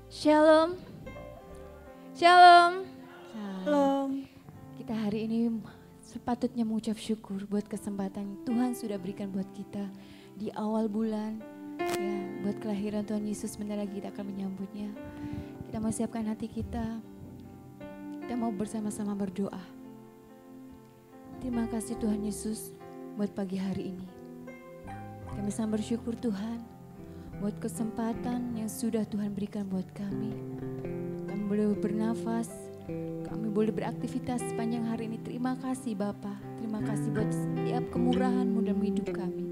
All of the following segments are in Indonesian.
Shalom. Shalom. Shalom. Kita hari ini sepatutnya mengucap syukur buat kesempatan Tuhan sudah berikan buat kita di awal bulan. Ya, buat kelahiran Tuhan Yesus, bentar lagi kita akan menyambutnya. Kita mau siapkan hati kita. Kita mau bersama-sama berdoa. Terima kasih Tuhan Yesus buat pagi hari ini. Kami sangat bersyukur Tuhan buat kesempatan yang sudah Tuhan berikan buat kami. Kami boleh bernafas, kami boleh beraktivitas sepanjang hari ini. Terima kasih Bapa, terima kasih buat setiap kemurahan-Mu dalam hidup kami.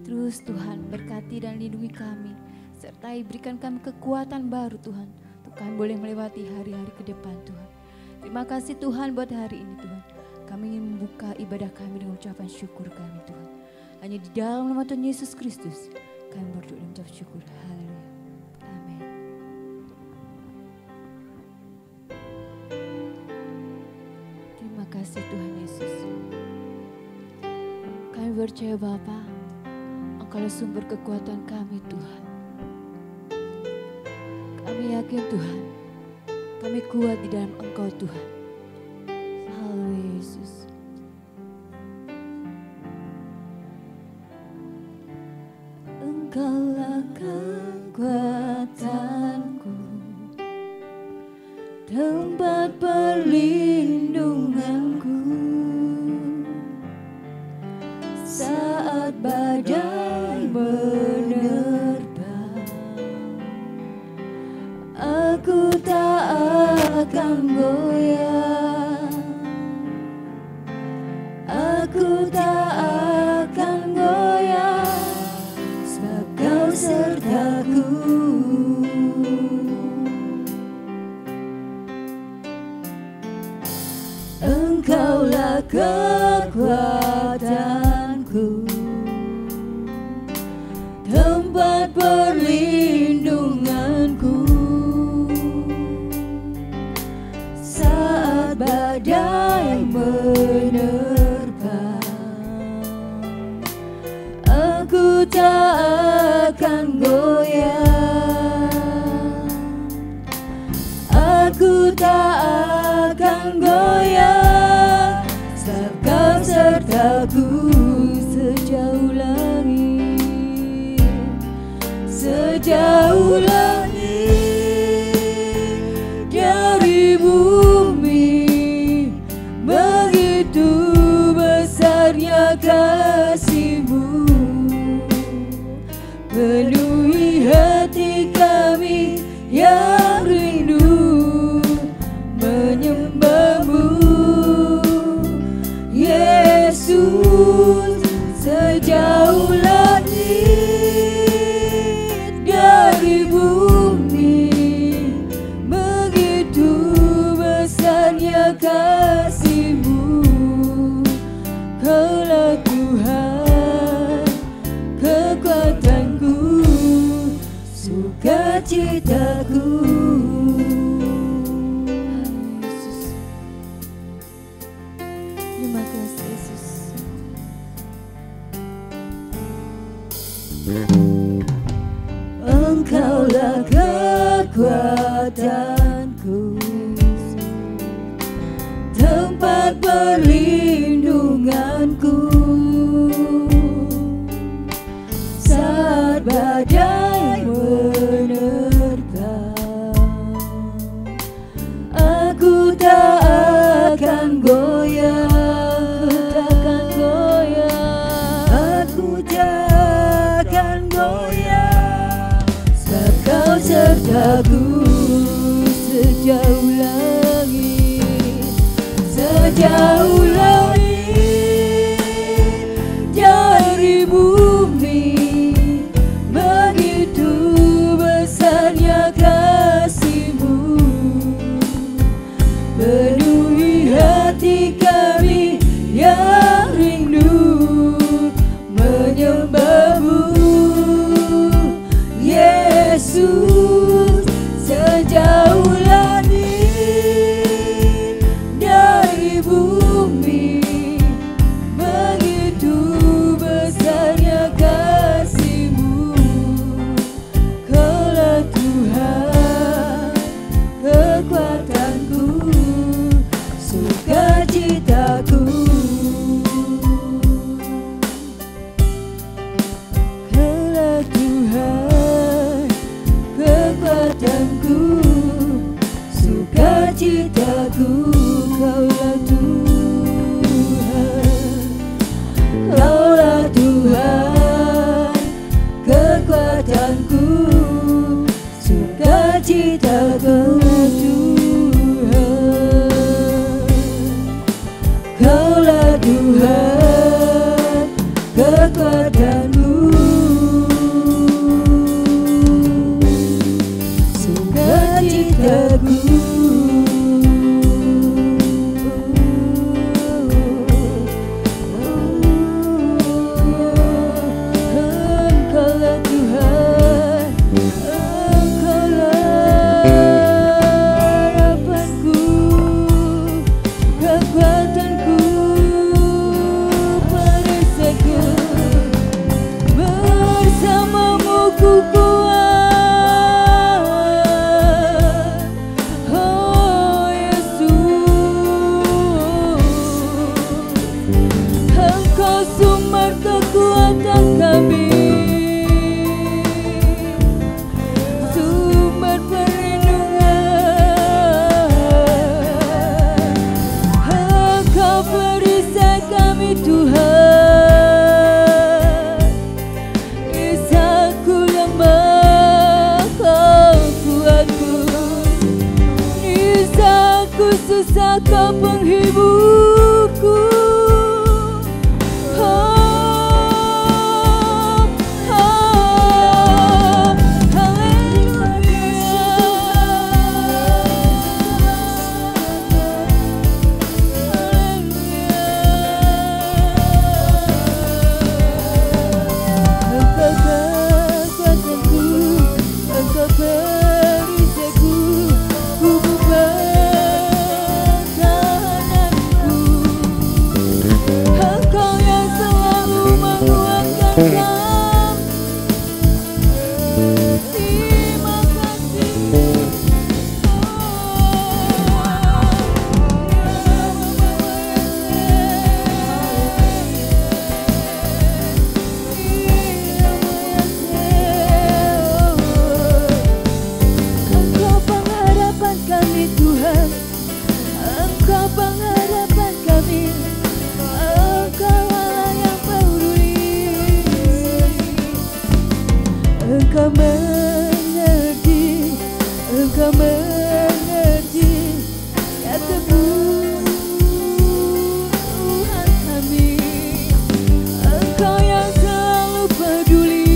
Terus Tuhan berkati dan lindungi kami, sertai berikan kami kekuatan baru Tuhan, untuk kami boleh melewati hari-hari ke depan Tuhan. Terima kasih Tuhan buat hari ini Tuhan. Kami ingin membuka ibadah kami dengan ucapan syukur kami Tuhan. Hanya di dalam nama Tuhan Yesus Kristus kami berdoa dan mengucap syukur. Haleluya. Amin. Terima kasih Tuhan Yesus. Kami percaya Bapa, Engkaulah sumber kekuatan kami Tuhan. Kami yakin Tuhan, kami kuat di dalam Engkau Tuhan. Haleluya Yesus. Engkaulah kekuatanku, tempat perlindunganku, saat badai menerpa, aku tak akan goyah, aku tak akan goyah, sebab Kau sertaku. Engkaulah kekuatanku, tempat perlindunganku, saat badai menerpa, aku tak akan goyah, aku tak akan goyah, sebab Kau sertaku. Sejauh langit, sejauh langit dari bumi, begitu besarnya kasih-Mu, penuhi hati kami yang rindu menyembah-Mu, Yesus. Sejauh langit dari bumi, begitu besarnya kasih-Mu, Kaulah Tuhan kekuatanku, sukacitaku. Yesus, terima kasih Yesus. Engkaulah kekuatanku, tempat perlindunganku, saat badai menerpa, aku tak akan goyah, aku tak akan goyah, sebab Kau sertaku. Sejauh langit, sejauh langit dari bumi, begitu besarnya kasih-Mu, penuhi hati kami yang rindu menyembah-Mu, Yesus. Sejauh langit dari bumi, kekuatanku, sukacitaku, Kaulah Tuhan, Kaulah Tuhan, kekuatanku, sukacitaku, Kaulah Tuhan, kekuatanku, sukacitaku. Engkaulah Tuhan, Engkaulah harapanku, kekuatanku, perisaiku, bersamamu ku kuat. Oh Yesus, Engkau sumber kekuatan kami, sumber perlindungan. Engkau perisai kami Tuhan, kisahku lemah, Kau kuatku, kisahku susah, Kau penghiburku. Engkau mengerti, Engkau mengerti ya kebutuhan kami. Engkau yang selalu peduli.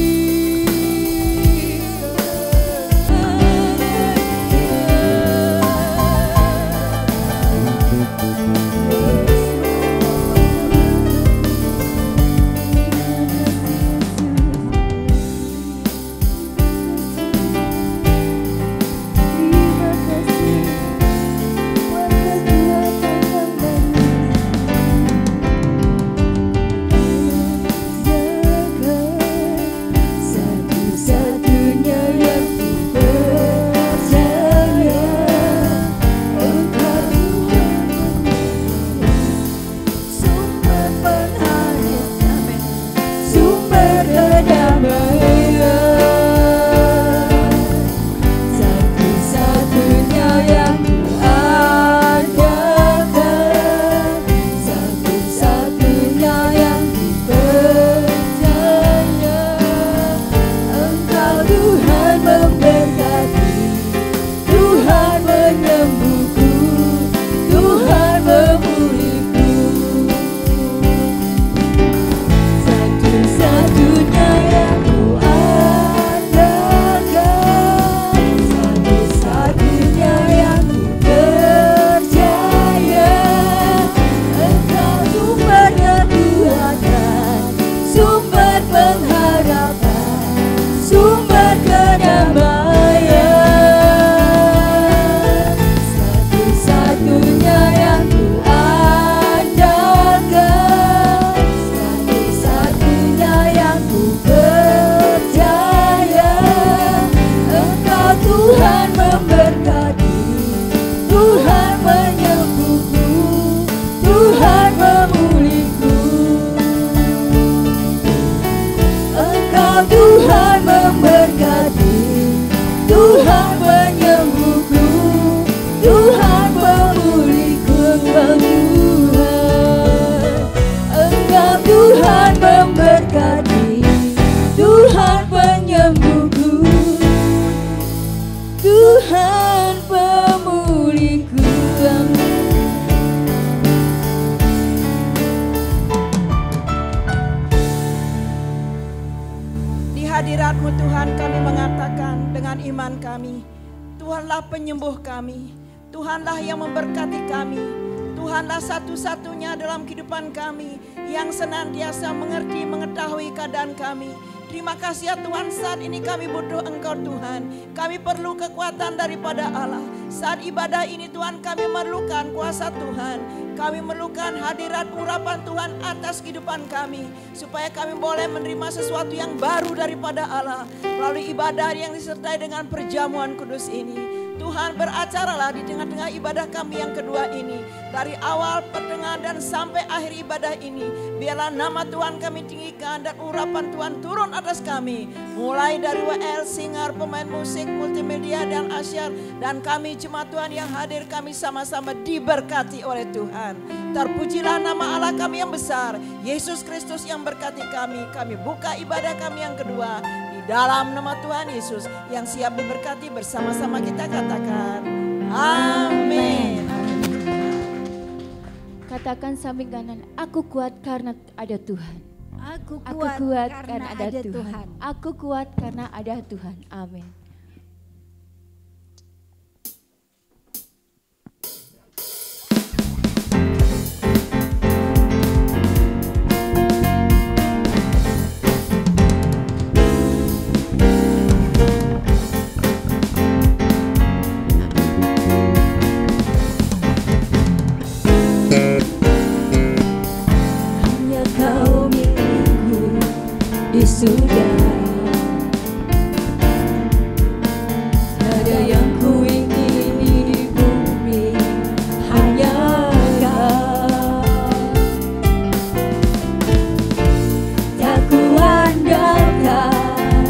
Terima kasih Tuhan pemulihku. Di hadirat-Mu Tuhan kami mengatakan dengan iman kami, Tuhanlah penyembuh kami, Tuhanlah yang memberkati kami, Tuhanlah satu-satunya dalam kehidupan kami yang senantiasa mengerti, mengetahui keadaan kami. Terima kasih ya Tuhan, saat ini kami butuh Engkau Tuhan. Kami perlu kekuatan daripada Allah. Saat ibadah ini Tuhan, kami memerlukan kuasa Tuhan. Kami memerlukan hadirat urapan Tuhan atas kehidupan kami. Supaya kami boleh menerima sesuatu yang baru daripada Allah. Melalui ibadah yang disertai dengan perjamuan kudus ini. Tuhan, beracaralah di tengah-tengah ibadah kami yang kedua ini. Dari awal, pertengahan, dan sampai akhir ibadah ini. Biarlah nama Tuhan kami tinggikan dan urapan Tuhan turun atas kami. Mulai dari WL, singer, pemain musik, multimedia, dan asyar. Dan kami jemaat Tuhan yang hadir, kami sama-sama diberkati oleh Tuhan. Terpujilah nama Allah kami yang besar. Yesus Kristus yang berkati kami. Kami buka ibadah kami yang kedua. Dalam nama Tuhan Yesus yang siap diberkati, bersama-sama kita katakan amin. Katakan samping kanan, aku kuat karena ada Tuhan. Aku kuat karena ada Tuhan. Aku kuat karena ada Tuhan. Amin. Sudah ada yang ku ingini di bumi, hanya Kau. Tak ku andalkan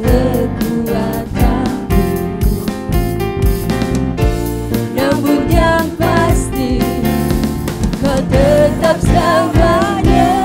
kekuatanku, namun yang pasti Kau tetap selamanya.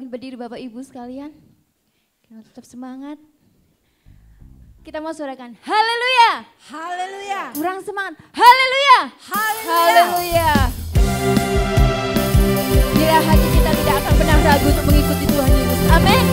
Berdiri Bapak Ibu sekalian, kita tetap semangat. Kita mau suarakan haleluya, haleluya. Kurang semangat, haleluya, haleluya. Bila hati kita tidak akan pernah ragu untuk mengikuti Tuhan Yesus. Amin.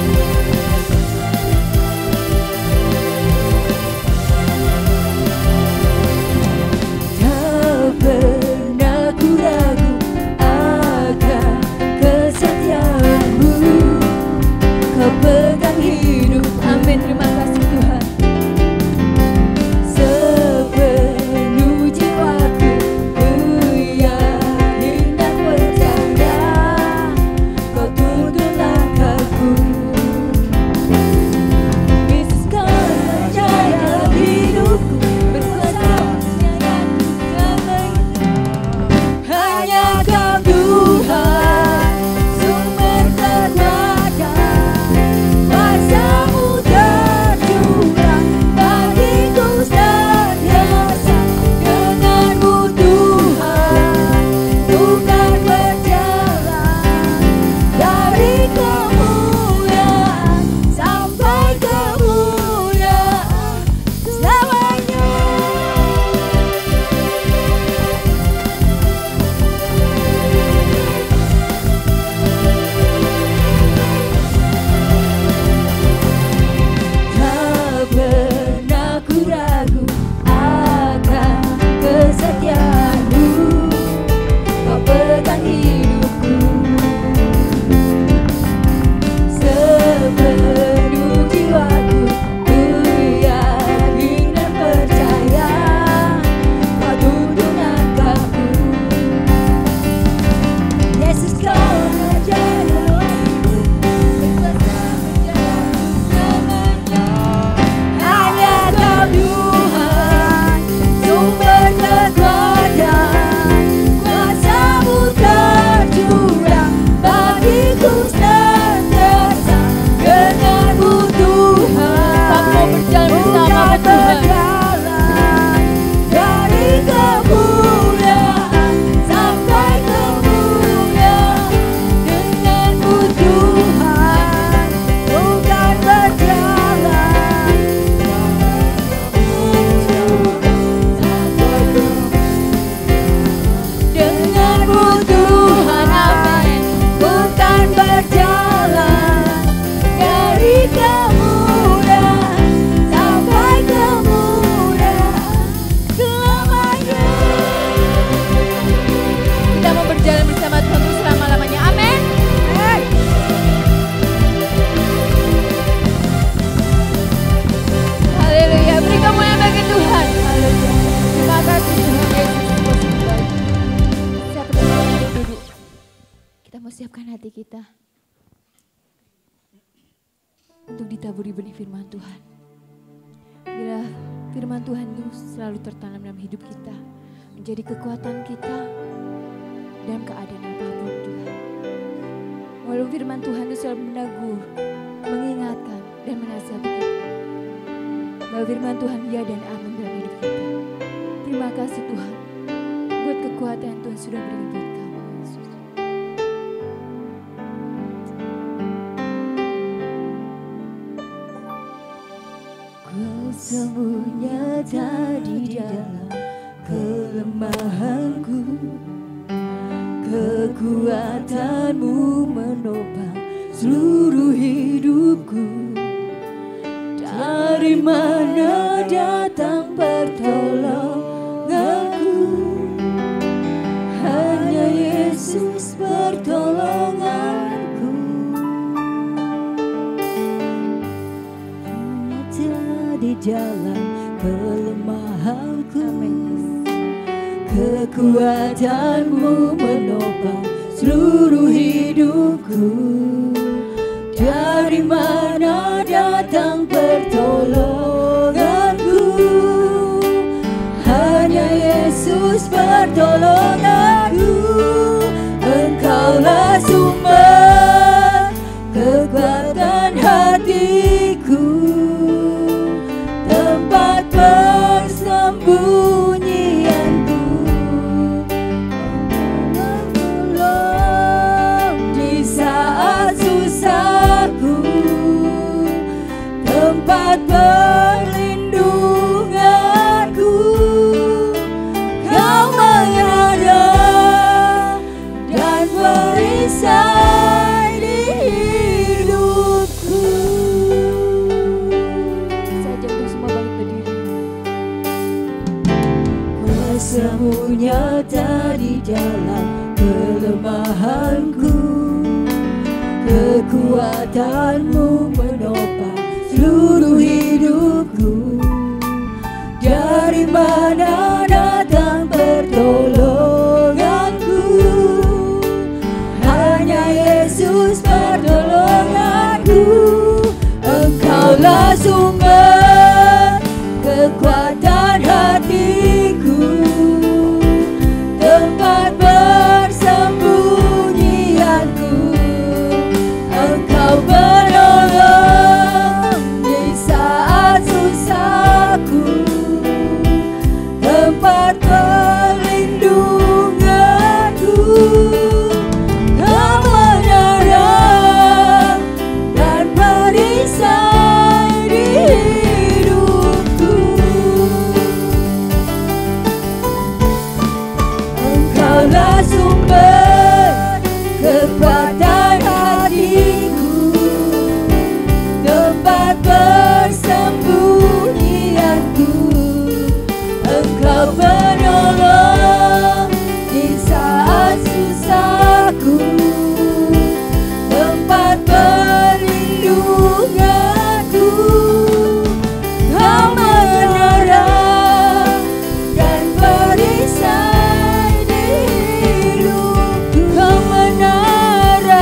kita untuk ditaburi benih firman Tuhan. Bila firman Tuhan itu selalu tertanam dalam hidup kita, menjadi kekuatan kita dalam keadaan apapun Tuhan. Walaupun firman Tuhan itu selalu menegur, mengingatkan dan menasihati kita, bahwa firman Tuhan ya dan amin dalam hidup kita. Terima kasih Tuhan buat kekuatan yang Tuhan sudah berikan buat kami, Yesus. Kuasa nyata di dalam kelemahanku, kekuatanmu menopang seluruh hidupku. Dari mana datang pertolonganku? Hanya Yesus pertolonganku. Nyata di dalam kelemahanku, kekuatanmu menopang seluruh hidupku. Dari mana datang pertolonganku? Hanya Yesus pertolonganku. Engkaulah sumber kekuatan hatiku, tempat persembunyianku. Tolong di saat susahku, tempat perlindunganku. Kau mengada dan perisai di hidupku. Saya ajak untuk semua balik berdiri. Kuasamu nyata di dalam kelemahanku, kekuatanmu menopang seluruh hidupku. Dari mana datang pertolonganku? Hanya Yesus pertolonganku. Engkaulah sumber kekuatan hatiku, tempat persembunyianku. Engkau penolong di saat susahku, tempat perlindunganku. Kau menerang dan perisai di hidupku. Engkaulah sumber kekuatan hatiku, tempat persembunyianku. Engkau penolong di saat susahku, tempat perlindunganku. Kau menerang dan perisai di hidupku. Kau menerang,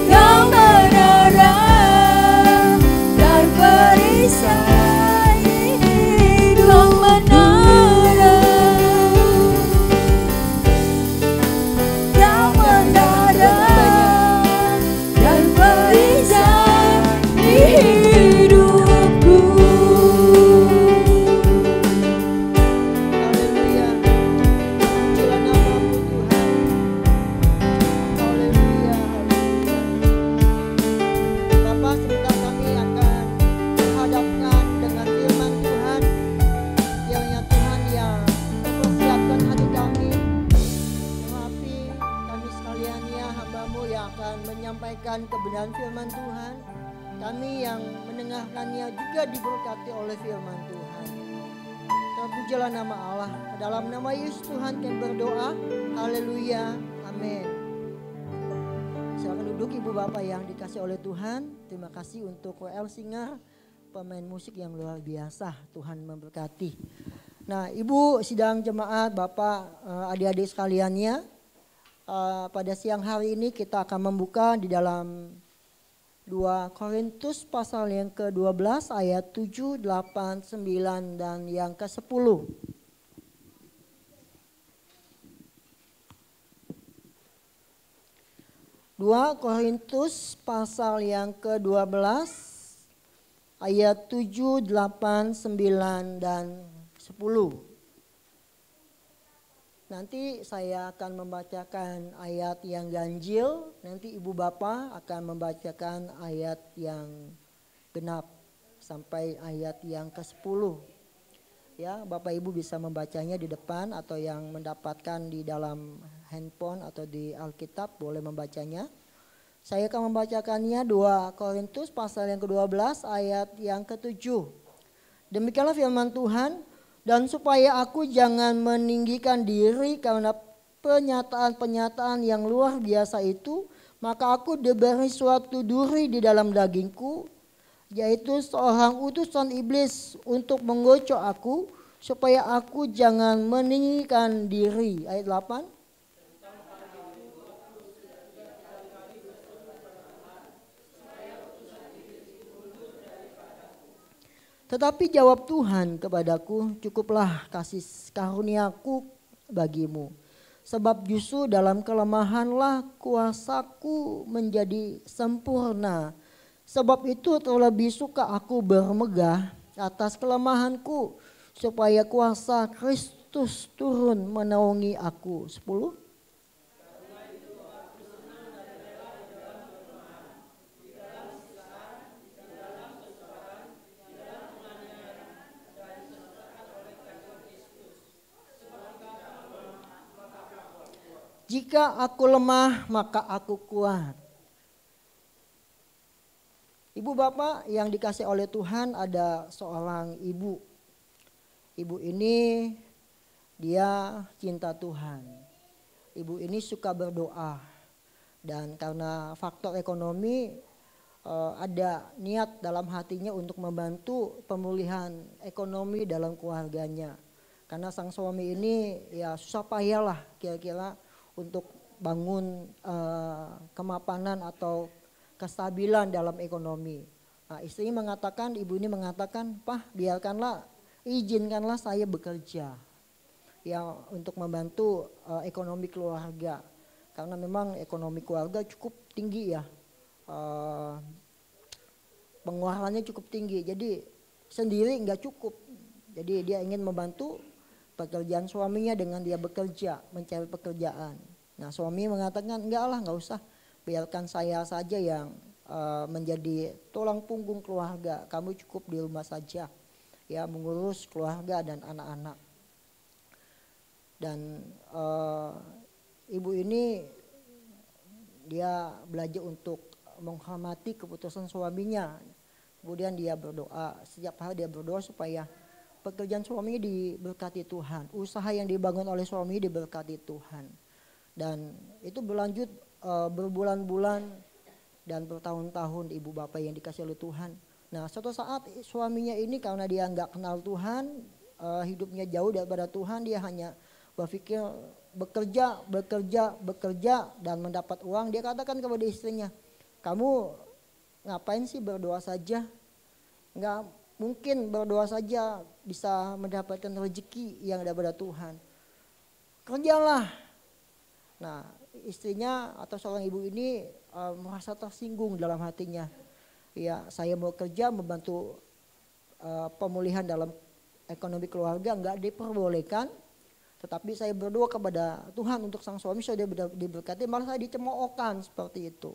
kau menerang dan perisai di hidupku. Kau menerang, kau menerang dan perisai di hidupku. Haleluya. Pujilah namamu Tuhan. Haleluya, haleluya. Bapa, sebentar kami akan menghadapkan dengan firman Tuhan. Kiranya Tuhan yang mempersiapkan hati kami. Tetapi kami sekalian ya hamba-Mu yang akan menyampaikan kebenaran firman Tuhan. Kami yang mendengarkannya juga diberkati oleh firman Tuhan. Terpujilah nama Allah. Dalam nama Yesus Tuhan kami berdoa. Haleluya. Amin. Silakan duduk Ibu Bapak yang dikasih oleh Tuhan. Terima kasih untuk WL Singer, pemain musik yang luar biasa. Tuhan memberkati. Nah, Ibu sidang jemaat, Bapak, adik-adik sekaliannya, pada siang hari ini kita akan membuka di dalam 2 Korintus pasal yang ke-12 ayat 7, 8, 9 dan yang ke-10. 2 Korintus pasal yang ke-12 ayat 7, 8, 9 dan 10. Nanti saya akan membacakan ayat yang ganjil, nanti Ibu Bapak akan membacakan ayat yang genap sampai ayat yang ke-10. Ya, Bapak Ibu bisa membacanya di depan atau yang mendapatkan di dalam handphone atau di Alkitab boleh membacanya. Saya akan membacakannya 2 Korintus pasal yang ke-12 ayat yang ke-7. Demikianlah firman Tuhan. Dan supaya aku jangan meninggikan diri karena pernyataan-pernyataan yang luar biasa itu, maka aku diberi suatu duri di dalam dagingku, yaitu seorang utusan iblis untuk menggocok aku, supaya aku jangan meninggikan diri. Ayat 8. Tetapi jawab Tuhan kepadaku, cukuplah kasih karuniaku bagimu. Sebab justru dalam kelemahanlah kuasaku menjadi sempurna. Sebab itu terlebih suka aku bermegah atas kelemahanku, supaya kuasa Kristus turun menaungi aku. 10. Jika aku lemah, maka aku kuat. Ibu bapak yang dikasih oleh Tuhan, ada seorang ibu. Ibu ini dia cinta Tuhan. Ibu ini suka berdoa. Dan karena faktor ekonomi, ada niat dalam hatinya untuk membantu pemulihan ekonomi dalam keluarganya. Karena sang suami ini ya susah payah lah kira-kira untuk bangun kemapanan atau kestabilan dalam ekonomi. Nah, istri mengatakan, ibu ini mengatakan, "Pak, izinkanlah saya bekerja ya untuk membantu ekonomi keluarga." Karena memang ekonomi keluarga cukup tinggi ya. Pengeluarannya cukup tinggi. Jadi sendiri nggak cukup. Jadi dia ingin membantu pekerjaan suaminya dengan dia bekerja, mencari pekerjaan. Nah, suami mengatakan, nggak usah, biarkan saya saja yang menjadi tulang punggung keluarga. Kamu cukup di rumah saja, ya mengurus keluarga dan anak-anak. Dan ibu ini dia belajar untuk menghormati keputusan suaminya. Kemudian dia berdoa, setiap hari dia berdoa supaya pekerjaan suaminya diberkati Tuhan, usaha yang dibangun oleh suami diberkati Tuhan. Dan itu berlanjut berbulan-bulan dan bertahun-tahun ibu bapak yang dikasih oleh Tuhan. Nah, suatu saat suaminya ini karena dia nggak kenal Tuhan, hidupnya jauh daripada Tuhan, dia hanya berpikir bekerja dan mendapat uang. Dia katakan kepada istrinya, "Kamu ngapain sih berdoa saja? Nggak mungkin berdoa saja bisa mendapatkan rezeki yang daripada Tuhan. Kerjalah." Nah, istrinya atau seorang ibu ini merasa tersinggung dalam hatinya. Ya, saya mau kerja membantu pemulihan dalam ekonomi keluarga nggak diperbolehkan. Tetapi saya berdoa kepada Tuhan untuk sang suami supaya dia diberkati, malah saya dicemoohkan seperti itu.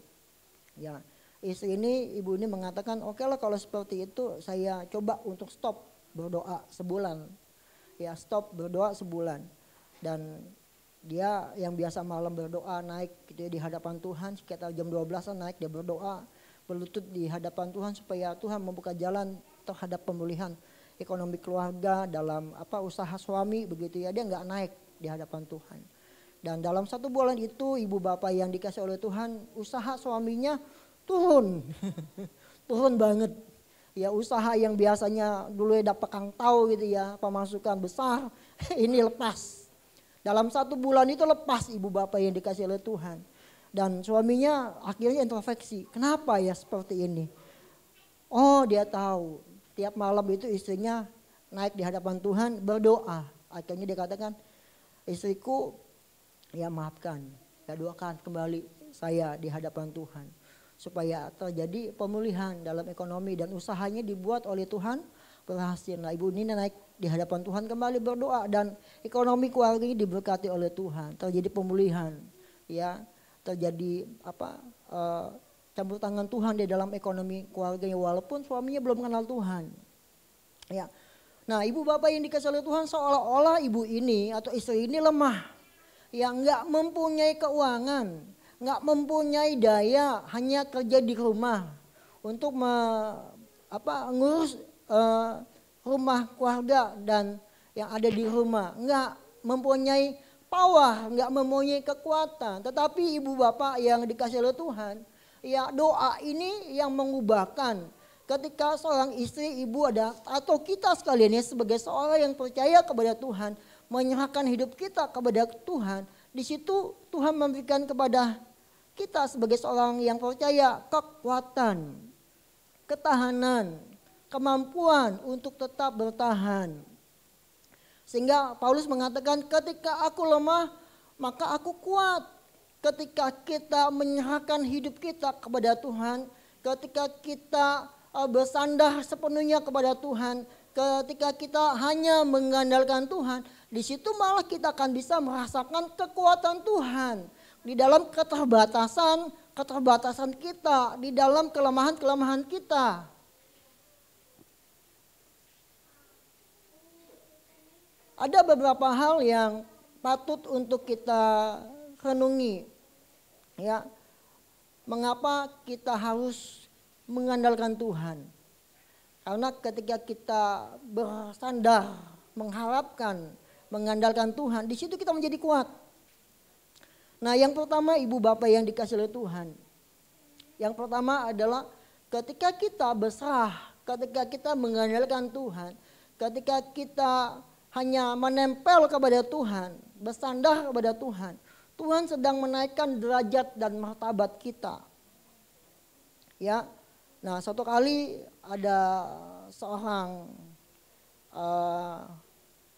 Ya, istri ini, ibu ini mengatakan, "Oke lah kalau seperti itu saya coba untuk stop berdoa sebulan." Ya, stop berdoa sebulan. Dan dia yang biasa malam berdoa naik gitu ya, di hadapan Tuhan sekitar jam 12-an naik dia berdoa berlutut di hadapan Tuhan supaya Tuhan membuka jalan terhadap pemulihan ekonomi keluarga dalam usaha suami begitu ya. Dia nggak naik di hadapan Tuhan. Dan dalam 1 bulan itu ibu bapak yang dikasih oleh Tuhan, usaha suaminya turun. Turun banget. Ya, usaha yang biasanya dulu dapat kang tahu gitu ya, pemasukan besar, ini lepas. Dalam 1 bulan itu lepas ibu bapak yang dikasih oleh Tuhan. Dan suaminya akhirnya introspeksi. Kenapa ya seperti ini? Oh, dia tahu. Tiap malam itu istrinya naik di hadapan Tuhan berdoa. Akhirnya dia katakan, istriku ya maafkan. Ya doakan kembali saya di hadapan Tuhan. Supaya terjadi pemulihan dalam ekonomi dan usahanya dibuat oleh Tuhan berhasil. Nah, ibu ini naik di hadapan Tuhan kembali berdoa dan ekonomi keluarganya diberkati oleh Tuhan. Terjadi pemulihan, ya, terjadi campur tangan Tuhan di dalam ekonomi keluarganya walaupun suaminya belum kenal Tuhan. Ya. Nah, ibu bapak yang dikasih oleh Tuhan seolah-olah ibu ini atau istri ini lemah, yang nggak mempunyai keuangan, nggak mempunyai daya, hanya kerja di rumah untuk ngurus rumah keluarga dan yang ada di rumah, nggak mempunyai power, nggak mempunyai kekuatan. Tetapi ibu bapak yang dikasih oleh Tuhan, ya doa ini yang mengubahkan. Ketika seorang istri, ibu ada atau kita sekalian ya sebagai seorang yang percaya kepada Tuhan, menyerahkan hidup kita kepada Tuhan, di situ Tuhan memberikan kepada kita sebagai seorang yang percaya kekuatan, ketahanan, kemampuan untuk tetap bertahan. Sehingga Paulus mengatakan ketika aku lemah maka aku kuat. Ketika kita menyerahkan hidup kita kepada Tuhan, ketika kita bersandar sepenuhnya kepada Tuhan, ketika kita hanya mengandalkan Tuhan, di situ malah kita akan bisa merasakan kekuatan Tuhan di dalam keterbatasan kita, di dalam kelemahan-kelemahan kita. Ada beberapa hal yang patut untuk kita renungi. Ya. Mengapa kita harus mengandalkan Tuhan? Karena ketika kita bersandar, mengharapkan, mengandalkan Tuhan, di situ kita menjadi kuat. Nah, yang pertama ibu bapak yang dikasih oleh Tuhan. Yang pertama adalah ketika kita berserah, ketika kita mengandalkan Tuhan, ketika kita hanya menempel kepada Tuhan, bersandar kepada Tuhan, Tuhan sedang menaikkan derajat dan martabat kita. Ya, nah suatu kali ada seorang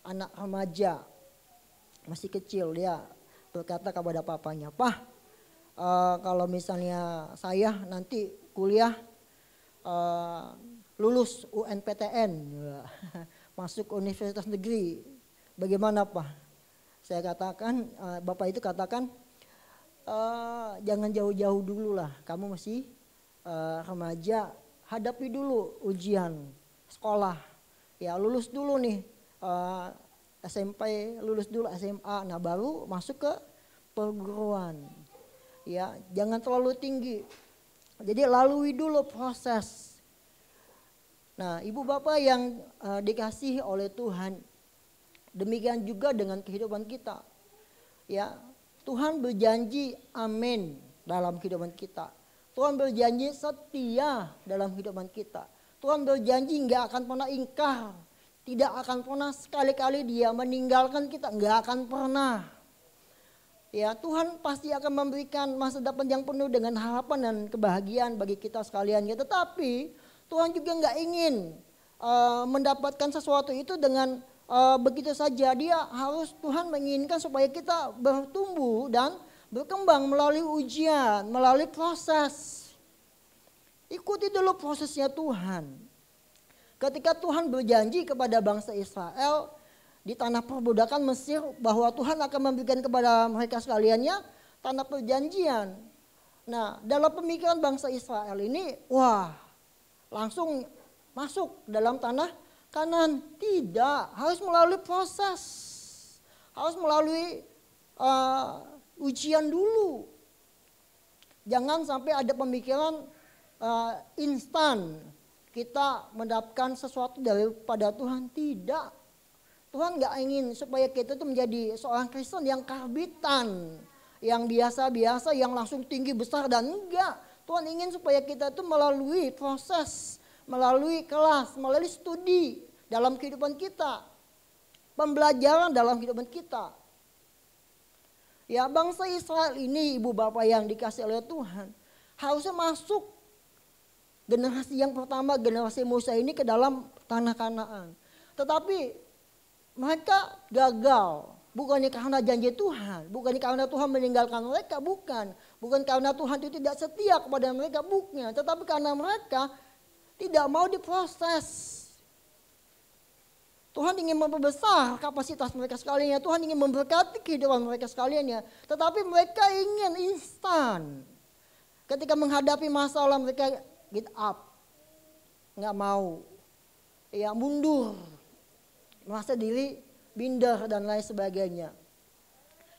anak remaja masih kecil, dia berkata kepada papanya, "Pak, kalau misalnya saya nanti kuliah lulus UNPTN." Masuk universitas negeri, bagaimana Pak? Saya katakan, bapak itu katakan, jangan jauh-jauh dulu lah, kamu masih remaja, hadapi dulu ujian sekolah, ya lulus dulu nih SMP, lulus dulu SMA, nah baru masuk ke perguruan, ya jangan terlalu tinggi, jadi lalui dulu proses. Nah, ibu bapak yang dikasihi oleh Tuhan, demikian juga dengan kehidupan kita. Ya, Tuhan berjanji amin dalam kehidupan kita. Tuhan berjanji setia dalam kehidupan kita. Tuhan berjanji nggak akan pernah ingkar, tidak akan pernah sekali-kali Dia meninggalkan kita, nggak akan pernah. Ya, Tuhan pasti akan memberikan masa depan yang penuh dengan harapan dan kebahagiaan bagi kita sekalian. Ya, tetapi Tuhan juga nggak ingin mendapatkan sesuatu itu dengan begitu saja. Tuhan menginginkan supaya kita bertumbuh dan berkembang melalui ujian, melalui proses. Ikuti dulu prosesnya Tuhan. Ketika Tuhan berjanji kepada bangsa Israel di tanah perbudakan Mesir bahwa Tuhan akan memberikan kepada mereka sekaliannya tanah perjanjian. Nah, dalam pemikiran bangsa Israel ini, langsung masuk dalam tanah Kanaan. Tidak, harus melalui proses. Harus melalui ujian dulu. Jangan sampai ada pemikiran instan kita mendapatkan sesuatu daripada Tuhan. Tidak. Tuhan gak ingin supaya kita itu menjadi seorang Kristen yang karbitan, yang biasa-biasa, yang langsung tinggi besar, dan enggak. Tuhan ingin supaya kita itu melalui proses, melalui kelas, melalui studi dalam kehidupan kita, pembelajaran dalam kehidupan kita. Ya, bangsa Israel ini, ibu bapak yang dikasih oleh Tuhan, harusnya masuk generasi yang pertama, generasi Musa ini ke dalam tanah Kanaan. Tetapi mereka gagal. Bukannya karena janji Tuhan, bukannya karena Tuhan meninggalkan mereka, bukan. Bukan karena Tuhan itu tidak setia kepada mereka, bukan. Tetapi karena mereka tidak mau diproses. Tuhan ingin memperbesar kapasitas mereka sekalian, Tuhan ingin memberkati kehidupan mereka sekalian ya. Tetapi mereka ingin instan. Ketika menghadapi masalah mereka get up. Nggak mau. Ya, mundur. Merasa diri binder dan lain sebagainya.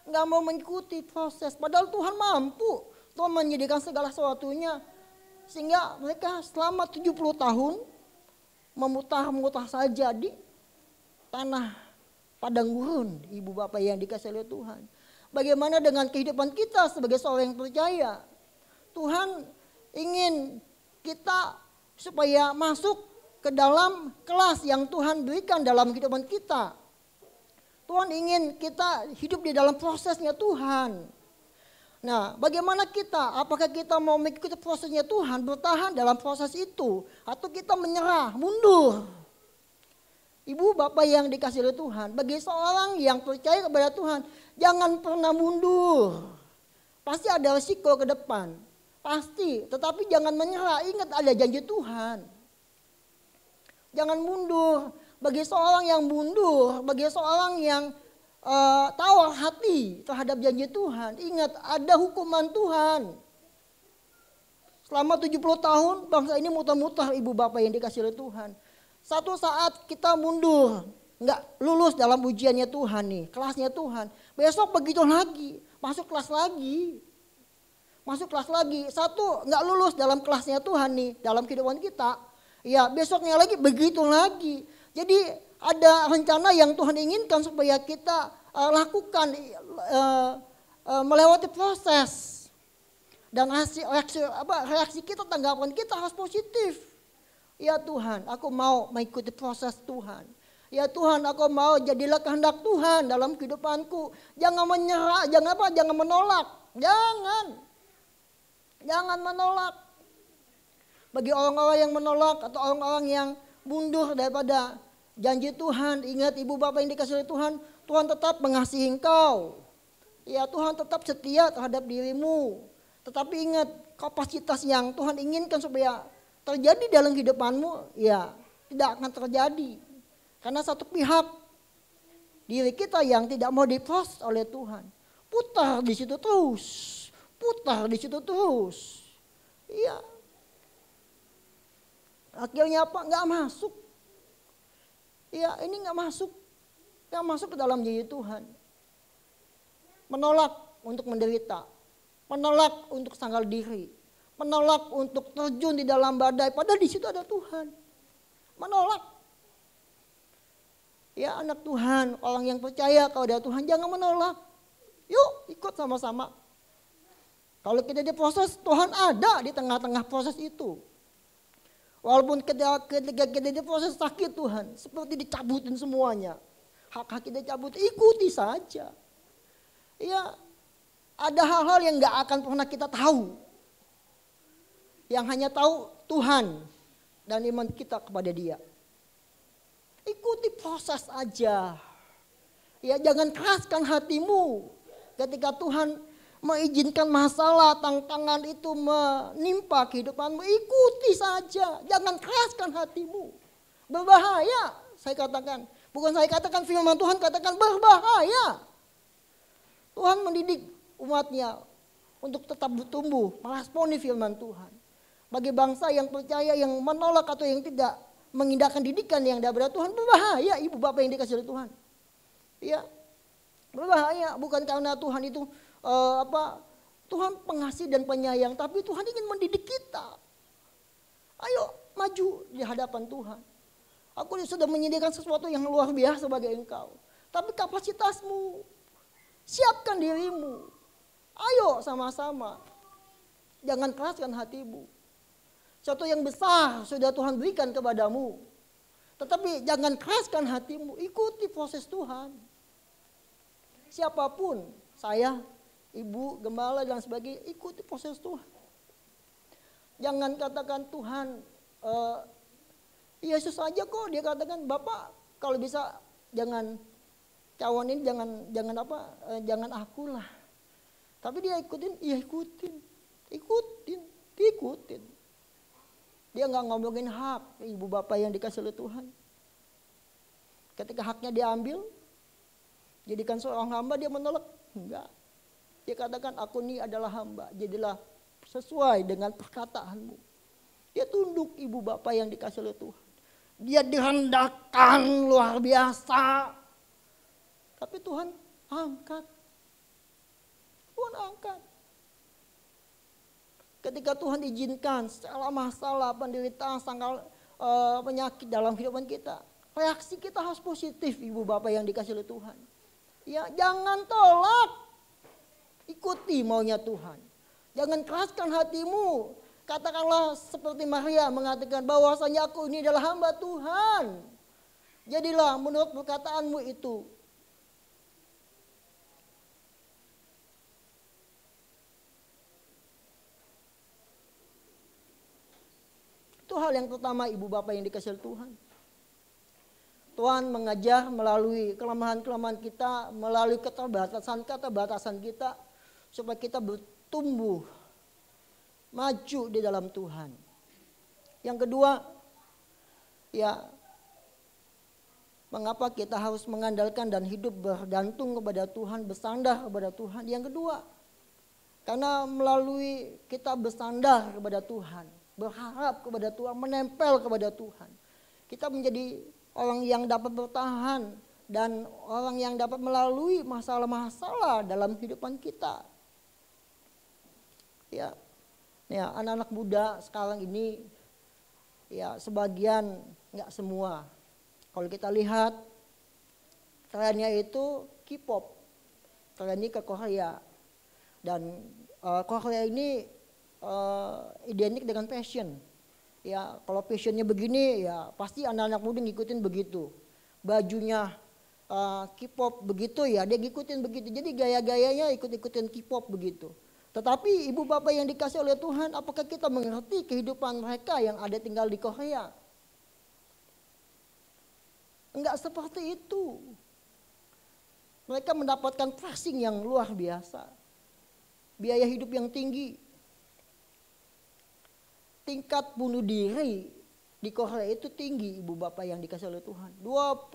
Nggak mau mengikuti proses. Padahal Tuhan mampu. Tuhan menyediakan segala sesuatunya. Sehingga mereka selama 70 tahun memutar-mutar saja di tanah padang gurun, ibu bapak yang dikasih oleh Tuhan. Bagaimana dengan kehidupan kita sebagai seorang yang percaya? Tuhan ingin kita supaya masuk ke dalam kelas yang Tuhan berikan dalam kehidupan kita. Tuhan ingin kita hidup di dalam prosesnya Tuhan. Nah, bagaimana kita? Apakah kita mau mengikuti prosesnya Tuhan, bertahan dalam proses itu, atau kita menyerah, mundur? Ibu bapak yang dikasih oleh Tuhan, bagi seorang yang percaya kepada Tuhan, jangan pernah mundur. Pasti ada risiko ke depan, pasti. Tetapi jangan menyerah, ingat ada janji Tuhan. Jangan mundur. Bagi seorang yang mundur, bagi seorang yang tawar hati terhadap janji Tuhan, ingat ada hukuman Tuhan. Selama 70 tahun bangsa ini muter-muter ibu bapak yang dikasih oleh Tuhan. Satu saat kita mundur, nggak lulus dalam ujiannya Tuhan nih, kelasnya Tuhan. Besok begitu lagi, masuk kelas lagi. Masuk kelas lagi, satu nggak lulus dalam kelasnya Tuhan nih, dalam kehidupan kita. Ya besoknya lagi, begitu lagi. Jadi ada rencana yang Tuhan inginkan supaya kita lakukan, melewati proses. Dan reaksi kita, tanggapan kita harus positif. Ya Tuhan, aku mau mengikuti proses Tuhan. Ya Tuhan, aku mau jadilah kehendak Tuhan dalam kehidupanku. Jangan menyerah, jangan menolak. Jangan menolak. Bagi orang-orang yang menolak atau orang-orang yang mundur daripada janji Tuhan, ingat ibu bapak yang dikasih oleh Tuhan, Tuhan tetap mengasihi engkau. Ya Tuhan tetap setia terhadap dirimu. Tetapi ingat kapasitas yang Tuhan inginkan supaya terjadi dalam kehidupanmu, ya tidak akan terjadi. Karena satu pihak, diri kita yang tidak mau diproses oleh Tuhan. Putar di situ terus. Iya. Akhirnya apa? Nggak masuk. Iya, ini nggak masuk. Nggak masuk ke dalam diri Tuhan. Menolak untuk menderita. Menolak untuk sangkal diri. Menolak untuk terjun di dalam badai, padahal di situ ada Tuhan. Menolak. Ya anak Tuhan, orang yang percaya kepada Tuhan, jangan menolak. Yuk ikut sama-sama. Kalau kita diproses, Tuhan ada di tengah-tengah proses itu. Walaupun ketika kita diproses sakit Tuhan, seperti dicabutin semuanya. Hak-hak kita cabut, ikuti saja. Ya, ada hal-hal yang gak akan pernah kita tahu. Yang hanya tahu Tuhan dan iman kita kepada Dia. Ikuti proses aja. Ya, jangan keraskan hatimu. Ketika Tuhan mengizinkan masalah, tantangan itu menimpa kehidupanmu, ikuti saja. Jangan keraskan hatimu. Berbahaya, saya katakan. Bukan saya katakan, firman Tuhan katakan berbahaya. Tuhan mendidik umatnya untuk tetap bertumbuh, meresponi firman Tuhan. Bagi bangsa yang percaya, yang menolak atau yang tidak mengindahkan didikan yang daripada Tuhan, berbahaya ibu bapak yang dikasih oleh Tuhan. Ya, berbahaya. Bukan karena Tuhan itu Tuhan pengasih dan penyayang, tapi Tuhan ingin mendidik kita. Ayo maju di hadapan Tuhan. Aku sudah menyediakan sesuatu yang luar biasa bagi engkau. Tapi kapasitasmu, siapkan dirimu. Ayo sama-sama. Jangan keraskan hatimu. Sesuatu yang besar sudah Tuhan berikan kepadamu. Tetapi jangan keraskan hatimu, ikuti proses Tuhan. Siapapun, saya ibu, gembala dan sebagainya, ikuti proses Tuhan. Jangan katakan Tuhan, Yesus aja kok dia katakan, Bapak kalau bisa jangan cawan ini, jangan aku lah. Tapi dia ikutin, ikutin. Dia nggak ngomongin hak ibu bapak yang dikasih oleh Tuhan. Ketika haknya diambil, jadikan seorang hamba, dia menolak. Enggak. Dia katakan, aku ini adalah hamba, jadilah sesuai dengan perkataanmu. Dia tunduk ibu bapak yang dikasih oleh Tuhan. Dia direndahkan luar biasa. Tapi Tuhan angkat. Ketika Tuhan izinkan segala masalah, penderitaan, penyakit dalam kehidupan kita, reaksi kita harus positif, ibu bapak yang dikasih oleh Tuhan. Ya, jangan tolak, ikuti maunya Tuhan. Jangan keraskan hatimu. Katakanlah seperti Maria mengatakan bahwasanya aku ini adalah hamba Tuhan. Jadilah menurut perkataanmu itu. Itu hal yang pertama ibu bapak yang dikasih Tuhan. Tuhan mengajar melalui kelemahan-kelemahan kita, melalui keterbatasan kita, supaya kita bertumbuh, maju di dalam Tuhan. Yang kedua, ya, mengapa kita harus mengandalkan dan hidup bergantung kepada Tuhan, bersandar kepada Tuhan. Yang kedua, karena melalui kita bersandar kepada Tuhan, berharap kepada Tuhan, menempel kepada Tuhan, kita menjadi orang yang dapat bertahan dan orang yang dapat melalui masalah-masalah dalam kehidupan kita. Ya, anak-anak muda sekarang ini, ya sebagian, nggak semua. Kalau kita lihat trennya itu K-pop, trennya ke Korea, dan Korea ini identik dengan passion. Ya, kalau passionnya begini, ya pasti anak-anak muda ngikutin begitu. Bajunya K-pop begitu, ya dia ngikutin begitu. Jadi gaya-gayanya ikut-ikutin K-pop begitu. Tetapi ibu bapak yang dikasih oleh Tuhan, apakah kita mengerti kehidupan mereka yang ada tinggal di Korea? Enggak seperti itu. Mereka mendapatkan pricing yang luar biasa. Biaya hidup yang tinggi. Tingkat bunuh diri di Korea itu tinggi ibu bapak yang dikasih oleh Tuhan. 25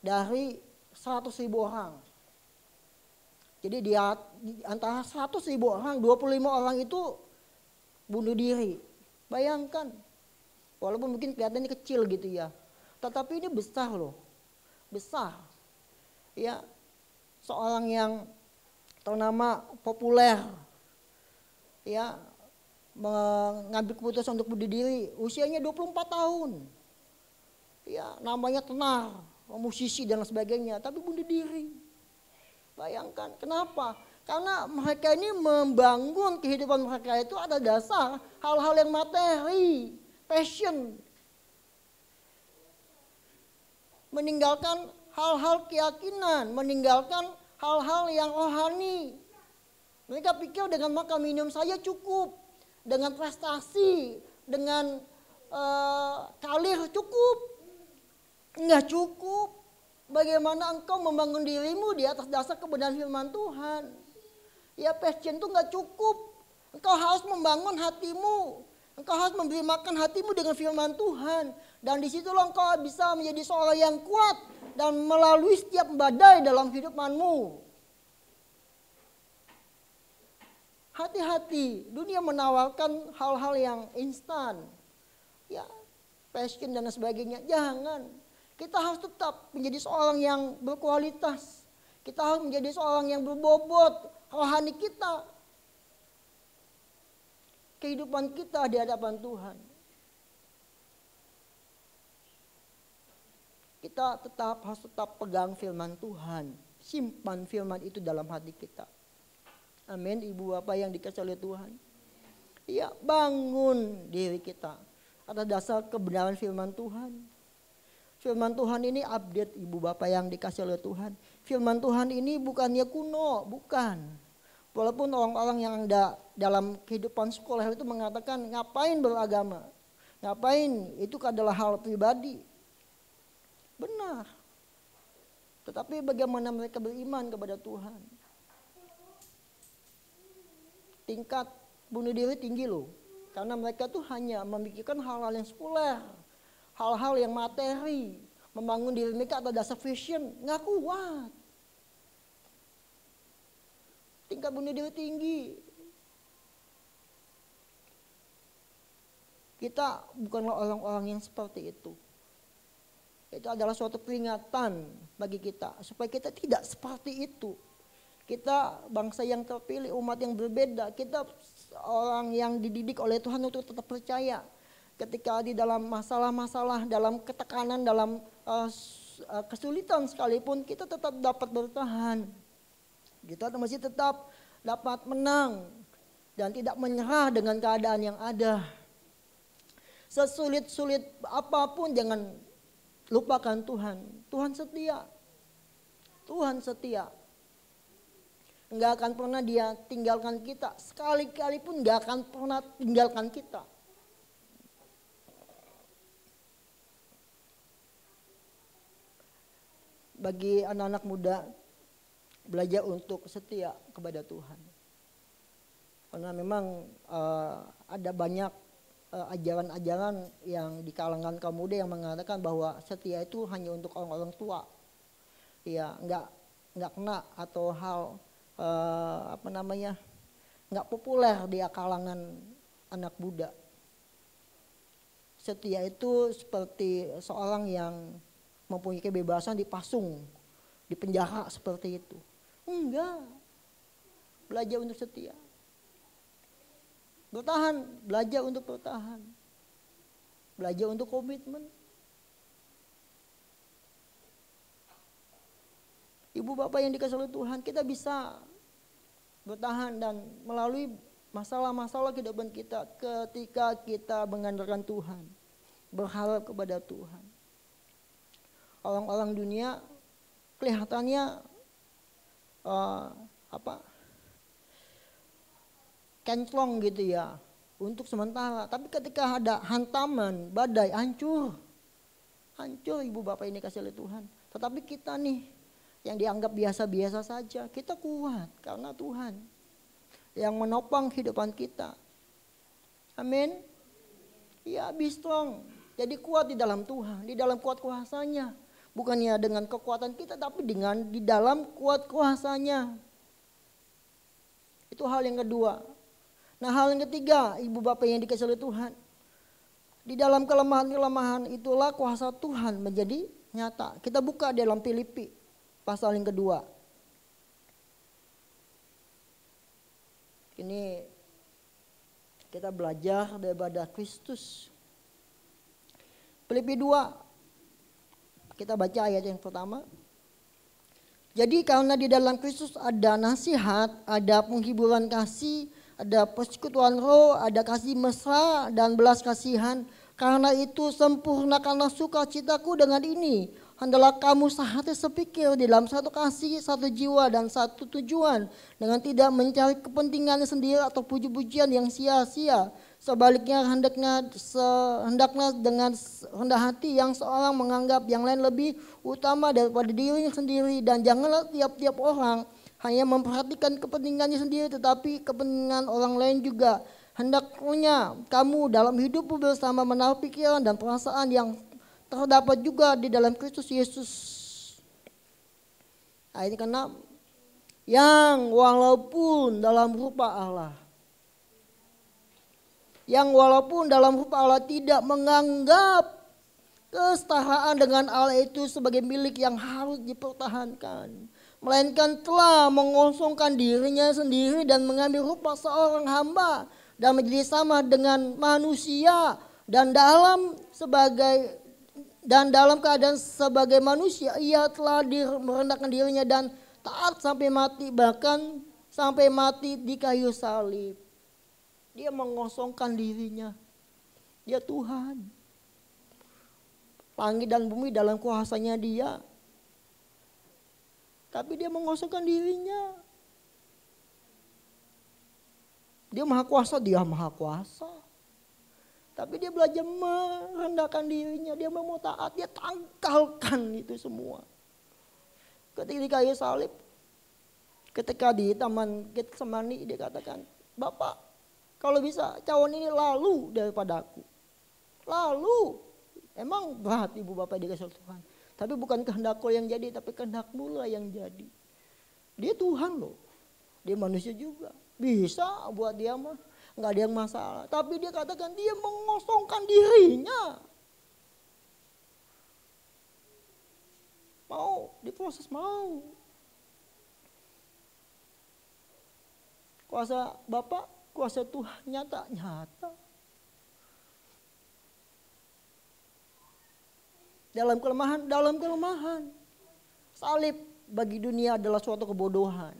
dari 100.000 orang. Jadi di antara 100.000 orang, 25 orang itu bunuh diri. Bayangkan, walaupun mungkin kelihatannya kecil gitu ya, tetapi ini besar loh, besar. Ya, seorang yang ternama, populer, ya, mengambil keputusan untuk bunuh diri, usianya 24 tahun. Ya, namanya tenar, musisi dan sebagainya, tapi bunuh diri. Bayangkan, kenapa? Karena mereka ini membangun kehidupan mereka itu ada dasar hal-hal yang materi, passion. Meninggalkan hal-hal keyakinan, meninggalkan hal-hal yang rohani. Mereka pikir dengan makan minum saja cukup, dengan prestasi, dengan karir cukup. Enggak cukup. Bagaimana engkau membangun dirimu di atas dasar kebenaran firman Tuhan. Ya, passion itu enggak cukup. Engkau harus membangun hatimu. Engkau harus memberi makan hatimu dengan firman Tuhan. Dan disitulah engkau bisa menjadi seorang yang kuat dan melalui setiap badai dalam kehidupanmu. Hati-hati, dunia menawarkan hal-hal yang instan. Ya, passion dan sebagainya. Jangan. Kita harus tetap menjadi seorang yang berkualitas. Kita harus menjadi seorang yang berbobot rohani kita. Kehidupan kita di hadapan Tuhan. Kita harus tetap pegang firman Tuhan. Simpan firman itu dalam hati kita. Amin, ibu bapak yang dikasih oleh Tuhan. Ya, bangun diri kita atas dasar kebenaran firman Tuhan. Firman Tuhan ini update ibu bapak yang dikasih oleh Tuhan. Firman Tuhan ini bukannya kuno, bukan. Walaupun orang-orang yang ada dalam kehidupan sekolah itu mengatakan ngapain beragama. Ngapain, itu adalah hal pribadi. Benar. Tetapi bagaimana mereka beriman kepada Tuhan. Tingkat bunuh diri tinggi loh. Karena mereka tuh hanya memikirkan hal-hal yang sekuler. Hal-hal yang materi. Membangun diri mereka atas dasar fashion. Nggak kuat. Tingkat bunuh diri tinggi. Kita bukanlah orang-orang yang seperti itu. Itu adalah suatu peringatan bagi kita. Supaya kita tidak seperti itu. Kita bangsa yang terpilih, umat yang berbeda. Kita orang yang dididik oleh Tuhan untuk tetap percaya. Ketika di dalam masalah-masalah, dalam ketekanan, dalam kesulitan sekalipun, kita tetap dapat bertahan. Kita masih tetap dapat menang. Dan tidak menyerah dengan keadaan yang ada. Sesulit-sulit apapun jangan lupakan Tuhan. Tuhan setia. Tuhan setia. Enggak akan pernah dia tinggalkan kita. Sekali-kali pun enggak akan pernah tinggalkan kita. Bagi anak-anak muda, belajar untuk setia kepada Tuhan. Karena memang ada banyak ajaran-ajaran yang di kalangan kaum muda yang mengatakan bahwa setia itu hanya untuk orang-orang tua. Ya, enggak kena atau hal nggak populer di kalangan anak muda. Setia itu seperti seorang yang mempunyai kebebasan dipasung, di penjara seperti itu. Enggak. Belajar untuk setia. Bertahan, belajar untuk bertahan. Belajar untuk komitmen. Ibu bapak yang dikasih oleh Tuhan, kita bisa bertahan dan melalui masalah-masalah kehidupan kita ketika kita mengandalkan Tuhan, berharap kepada Tuhan. Orang-orang dunia kelihatannya kencelong gitu ya untuk sementara, tapi ketika ada hantaman, badai, hancur ibu bapak ini kasih oleh Tuhan. Tetapi kita nih yang dianggap biasa-biasa saja, kita kuat karena Tuhan yang menopang kehidupan kita. Amin. Ya, be strong. Jadi kuat di dalam Tuhan, di dalam kuat kuasanya. Bukannya dengan kekuatan kita, tapi dengan di dalam kuat kuasanya. Itu hal yang kedua. Nah, hal yang ketiga, ibu bapak yang dikasih oleh Tuhan. Di dalam kelemahan-kelemahan itulah kuasa Tuhan menjadi nyata. Kita buka dalam Filipi pasal yang kedua. Ini kita belajar daripada Kristus. Filipi 2. Kita baca ayat yang pertama. Jadi karena di dalam Kristus ada nasihat, ada penghiburan kasih, ada persekutuan roh, ada kasih mesra dan belas kasihan. Karena itu sempurnakanlah sukacitaku dengan ini. Hendaklah kamu sehati sepikir di dalam satu kasih, satu jiwa dan satu tujuan. Dengan tidak mencari kepentingannya sendiri atau puji-pujian yang sia-sia. Sebaliknya hendaknya dengan rendah hati yang seorang menganggap yang lain lebih utama daripada dirinya sendiri. Dan janganlah tiap-tiap orang hanya memperhatikan kepentingannya sendiri, tetapi kepentingan orang lain juga. Hendaknya kamu dalam hidupmu bersama menaruh pikiran dan perasaan yang terdapat juga di dalam Kristus Yesus. Ayat ke-6. Yang walaupun dalam rupa Allah. Yang walaupun dalam rupa Allah tidak menganggap kesetaraan dengan Allah itu sebagai milik yang harus dipertahankan. Melainkan telah mengosongkan dirinya sendiri dan mengambil rupa seorang hamba. Dan menjadi sama dengan manusia. Dan dalam keadaan sebagai manusia, ia telah merendahkan dirinya dan taat sampai mati, bahkan sampai mati di kayu salib. Dia mengosongkan dirinya. Dia Tuhan. Langit dan bumi dalam kuasanya Dia. Tapi Dia mengosongkan dirinya. Dia maha kuasa, Dia maha kuasa. Tapi Dia belajar merendahkan dirinya. Dia mau taat, Dia tanggalkan itu semua. Ketika di kayu salib, ketika di taman Getsemani, Dia katakan, Bapak, kalau bisa cawan ini lalu daripada aku. Lalu, emang berat ibu bapak dikasih Tuhan. Tapi bukan kehendakku yang jadi, tapi kehendakmu lah yang jadi. Dia Tuhan loh, dia manusia juga. Bisa buat dia mah, nggak ada yang masalah. Tapi dia katakan dia mengosongkan dirinya. Mau diproses, mau. Kuasa Bapak, kuasa Tuhan nyata. Dalam kelemahan. Salib bagi dunia adalah suatu kebodohan.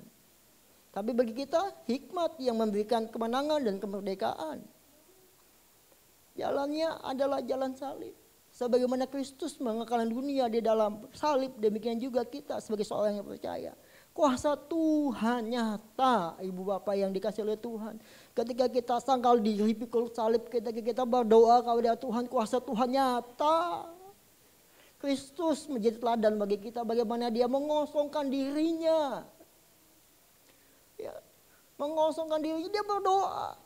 Tapi bagi kita hikmat yang memberikan kemenangan dan kemerdekaan. Jalannya adalah jalan salib. Sebagaimana Kristus mengekalkan dunia di dalam salib, demikian juga kita sebagai seorang yang percaya. Kuasa Tuhan nyata, ibu bapak yang dikasih oleh Tuhan. Ketika kita sangkal di pikul salib, ketika kita berdoa kepada Tuhan, kuasa Tuhan nyata. Kristus menjadi teladan bagi kita bagaimana Dia mengosongkan dirinya. Ya, mengosongkan dirinya, Dia berdoa.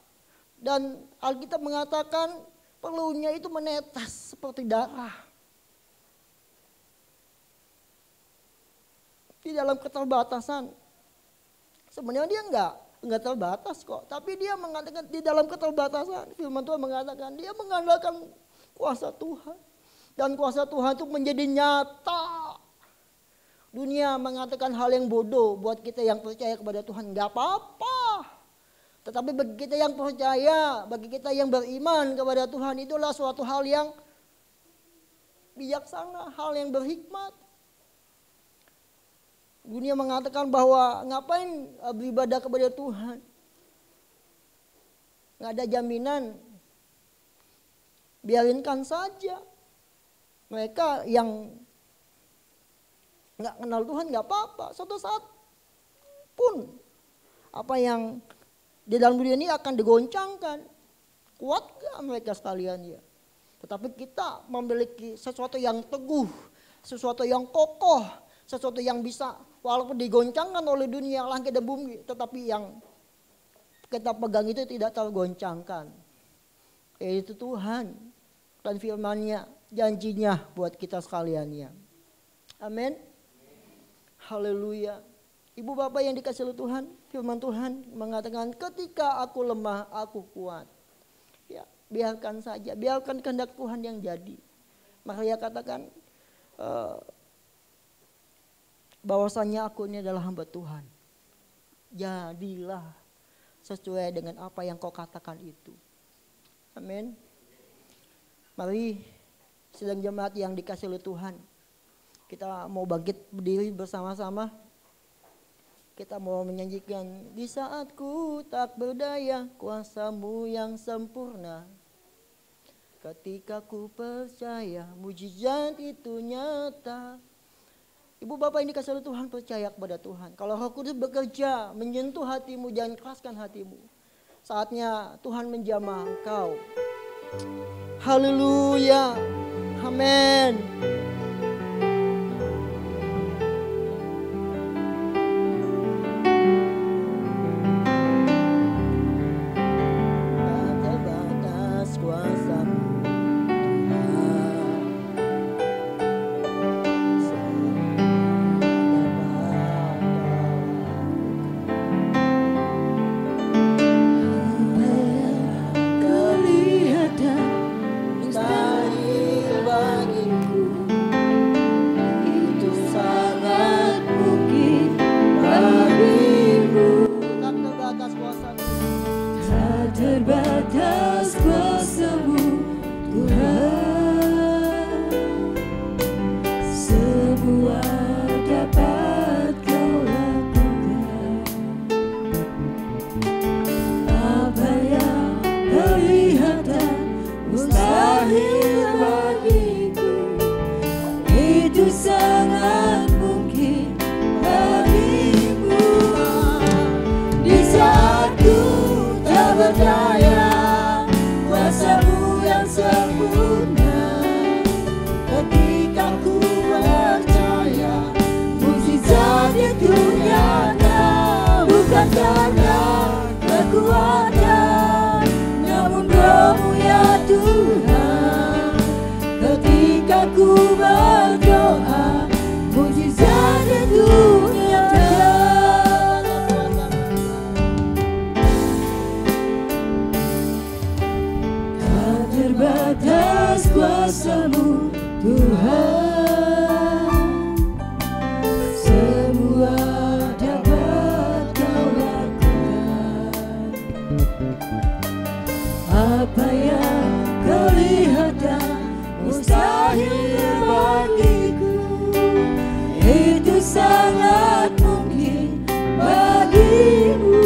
Dan Alkitab mengatakan perlunya itu menetes seperti darah. Di dalam keterbatasan. Sebenarnya dia enggak terbatas kok. Tapi dia mengatakan di dalam keterbatasan. Firman Tuhan mengatakan dia mengandalkan kuasa Tuhan. Dan kuasa Tuhan itu menjadi nyata. Dunia mengatakan hal yang bodoh buat kita yang percaya kepada Tuhan. Enggak apa-apa. Tetapi bagi kita yang percaya, bagi kita yang beriman kepada Tuhan, itulah suatu hal yang bijaksana, hal yang berhikmat. Dunia mengatakan bahwa ngapain beribadah kepada Tuhan. Nggak ada jaminan. Biarinkan saja. Mereka yang nggak kenal Tuhan nggak apa-apa. Suatu saat pun apa yang di dalam dunia ini akan digoncangkan. Kuat gak mereka sekalian ya. Tetapi kita memiliki sesuatu yang teguh, sesuatu yang kokoh, sesuatu yang bisa walaupun digoncangkan oleh dunia, langit dan bumi, tetapi yang kita pegang itu tidak tergoncangkan. Yaitu Tuhan dan firman-Nya, janjinya buat kita sekalian ya. Amin. Haleluya. Ibu bapak yang dikasih oleh Tuhan, firman Tuhan mengatakan ketika aku lemah, aku kuat. Ya, biarkan saja, biarkan kehendak Tuhan yang jadi. Maria katakan bahwasanya aku ini adalah hamba Tuhan. Jadilah sesuai dengan apa yang kau katakan itu. Amin. Mari sedang jemaat yang dikasih oleh Tuhan, kita mau bangkit berdiri bersama-sama. Kita mau menyanyikan di saat ku tak berdaya, kuasa-Mu yang sempurna. Ketika ku percaya, mujizat itu nyata. Ibu bapak ini dikasih oleh Tuhan, percaya kepada Tuhan. Kalau Roh Kudus bekerja, menyentuh hatimu, jangan keraskan hatimu. Saatnya Tuhan menjamah engkau. Haleluya. Amin. Kelihatan mustahil bagiku. itu sangat mungkin bagimu. Di saat ku tak berdaya, kuasa-Mu yang sempurna. Ketika ku percaya, mukjizat itu nyata. Bukan karena kekuatan, namun Roh-Mu ya Tuhan. Ketika ku berdoa, mukjizat itu nyata. Tak terbatas kuasa-Mu Tuhan, semua dapat Kau lakukan. Apa yang kelihatan mustahil bagiku, itu sangat mungkin bagimu.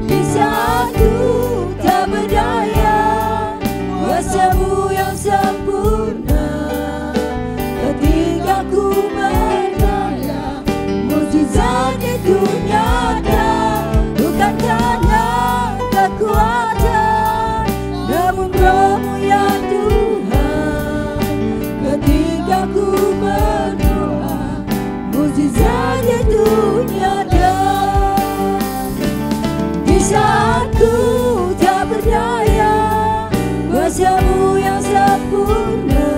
Di saat ku tak berdaya, kuasa-Mu yang sempurna. Ketika ku berdaya, mukjizat itu nyata. Bukan karena kekuatan, namun Roh-Mu ya Tuhan. Ketika ku berdoa, mukjizat itu nyata. Di saat ku tak berdaya, kuasa-Mu yang sempurna.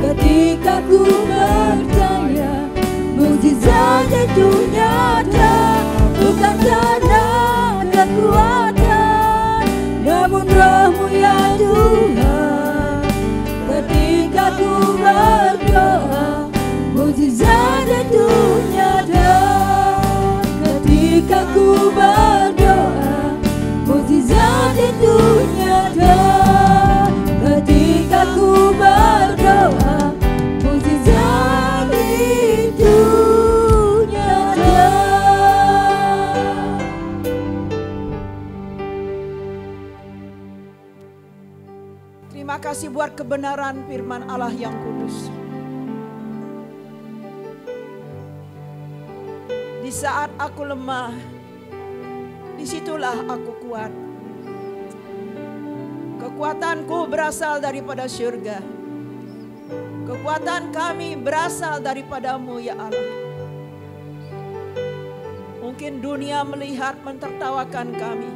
Ketika ku percaya, mukjizat itu nyata. Bukan karena kekuatan, namun Roh-Mu ya Tuhan. Ketika ku berdoa, mukjizat itu nyata. Ketika ku berdoa, mukjizat itu nyata. Ketika ku berdoa, mukjizat itu nyata. Terima kasih buat kebenaran firman Allah yang kudus. Di saat aku lemah, disitulah aku kuat. Kekuatanku berasal daripada surga. Kekuatan kami berasal daripada-Mu ya Allah. Mungkin dunia melihat mentertawakan kami.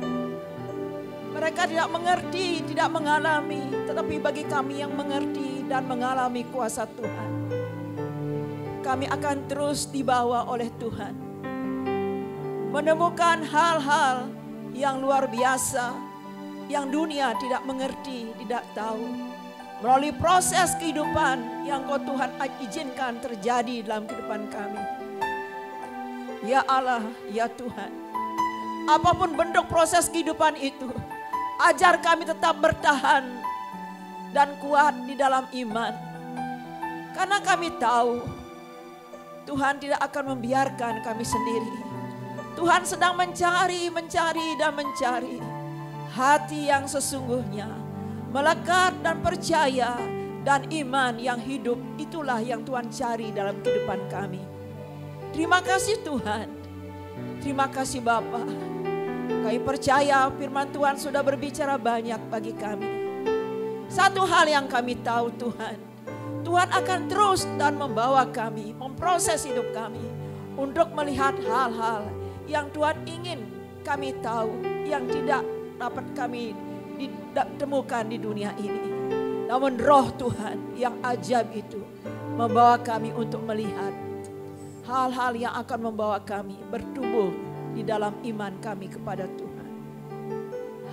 Mereka tidak mengerti, tidak mengalami. Tetapi bagi kami yang mengerti dan mengalami kuasa Tuhan, kami akan terus dibawa oleh Tuhan. Menemukan hal-hal yang luar biasa, yang dunia tidak mengerti, tidak tahu. Melalui proses kehidupan yang Kau Tuhan izinkan terjadi dalam kehidupan kami. Ya Allah, ya Tuhan. Apapun bentuk proses kehidupan itu, ajar kami tetap bertahan dan kuat di dalam iman. Karena kami tahu Tuhan tidak akan membiarkan kami sendiri. Tuhan sedang mencari dan mencari hati yang sesungguhnya, melekat dan percaya dan iman yang hidup. Itulah yang Tuhan cari dalam kehidupan kami. Terima kasih Tuhan. Terima kasih Bapa. Kami percaya firman Tuhan sudah berbicara banyak bagi kami. Satu hal yang kami tahu Tuhan, Tuhan akan terus dan membawa kami, memproses hidup kami untuk melihat hal-hal yang Tuhan ingin kami tahu, yang tidak dapat kami temukan di dunia ini. Namun Roh Tuhan yang ajaib itu membawa kami untuk melihat hal-hal yang akan membawa kami bertumbuh di dalam iman kami kepada Tuhan.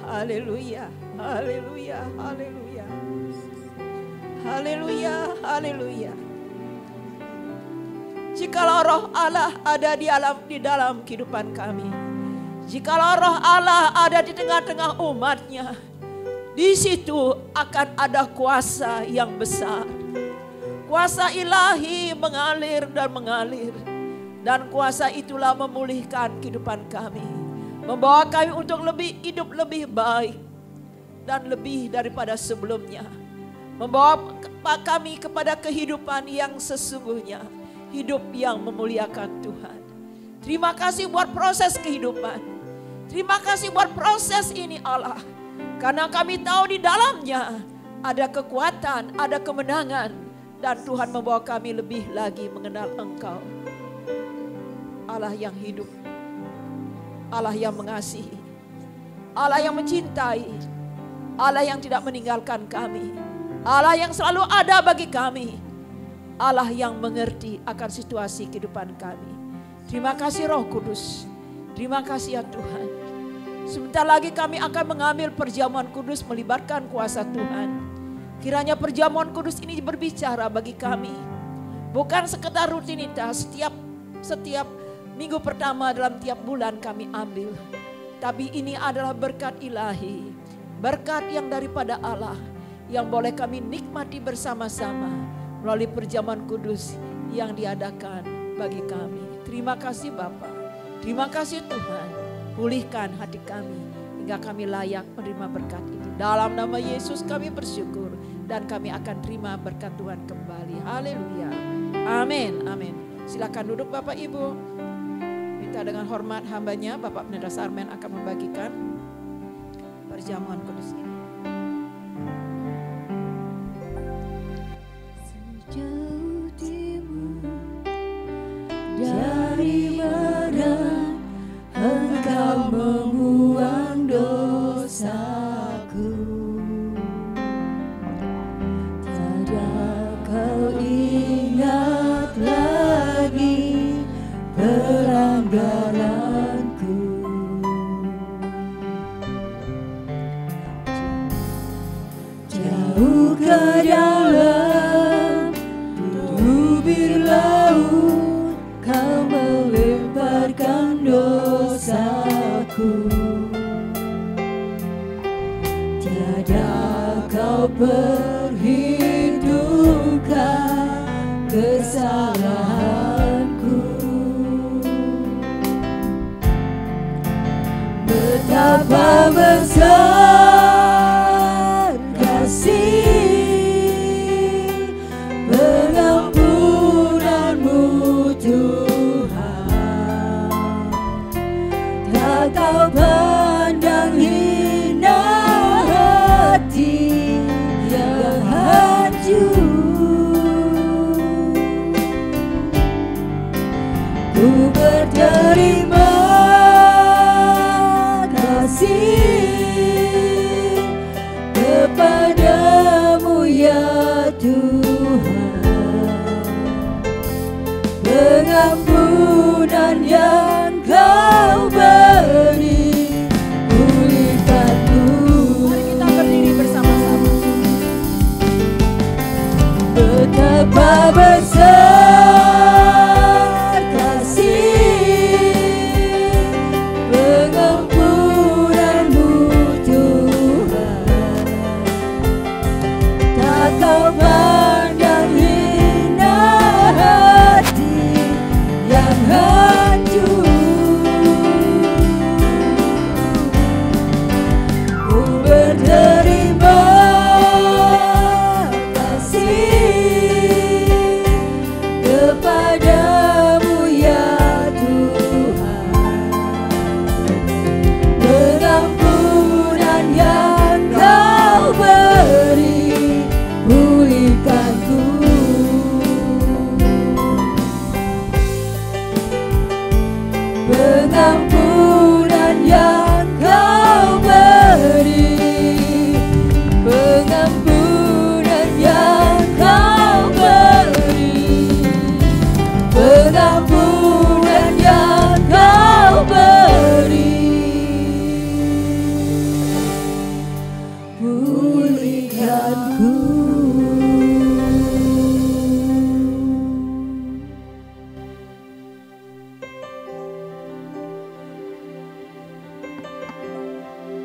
Haleluya, haleluya, haleluya. Haleluya, haleluya. Jikalau Roh Allah ada di dalam kehidupan kami, jikalau Roh Allah ada di tengah-tengah umatnya, di situ akan ada kuasa yang besar. Kuasa ilahi mengalir dan mengalir. Dan kuasa itulah memulihkan kehidupan kami. Membawa kami untuk hidup lebih baik. Dan lebih daripada sebelumnya. Membawa kami kepada kehidupan yang sesungguhnya. Hidup yang memuliakan Tuhan. Terima kasih buat proses kehidupan. Terima kasih buat proses ini Allah. Karena kami tahu di dalamnya ada kekuatan, ada kemenangan. Dan Tuhan membawa kami lebih lagi mengenal Engkau. Allah yang hidup. Allah yang mengasihi. Allah yang mencintai. Allah yang tidak meninggalkan kami. Allah yang selalu ada bagi kami. Allah yang mengerti akan situasi kehidupan kami. Terima kasih Roh Kudus. Terima kasih ya Tuhan. Sebentar lagi kami akan mengambil perjamuan kudus melibatkan kuasa Tuhan. Kiranya perjamuan kudus ini berbicara bagi kami. Bukan sekedar rutinitas setiap minggu pertama dalam tiap bulan kami ambil. Tapi ini adalah berkat ilahi. Berkat yang daripada Allah. Yang boleh kami nikmati bersama-sama. Melalui perjamuan kudus yang diadakan bagi kami. Terima kasih Bapa. Terima kasih Tuhan. Pulihkan hati kami. Hingga kami layak menerima berkat ini. Dalam nama Yesus kami bersyukur. Dan kami akan terima berkat Tuhan kembali. Haleluya. Amin. Amin. Silakan duduk Bapak Ibu. Minta dengan hormat hambanya Bapak Pendeta Sarmen akan membagikan perjamuan kudus ini. Sejauh timur dari barat Engkau membuang dosaku. Kau ingat lagi pelanggaranku. Jauh ke dalam bibir laut Kau melemparkan dosaku. Tiada Kau kesalahanku. Betapa besar kasih pengampunanmu Tuhan. Tak Kau pandang hina hati yang hancur. Ku berterima kasih kepadamu ya Tuhan. Pengampunan yang Kau beri pulihkanku. Mari kita berdiri bersama-sama. Betapa besar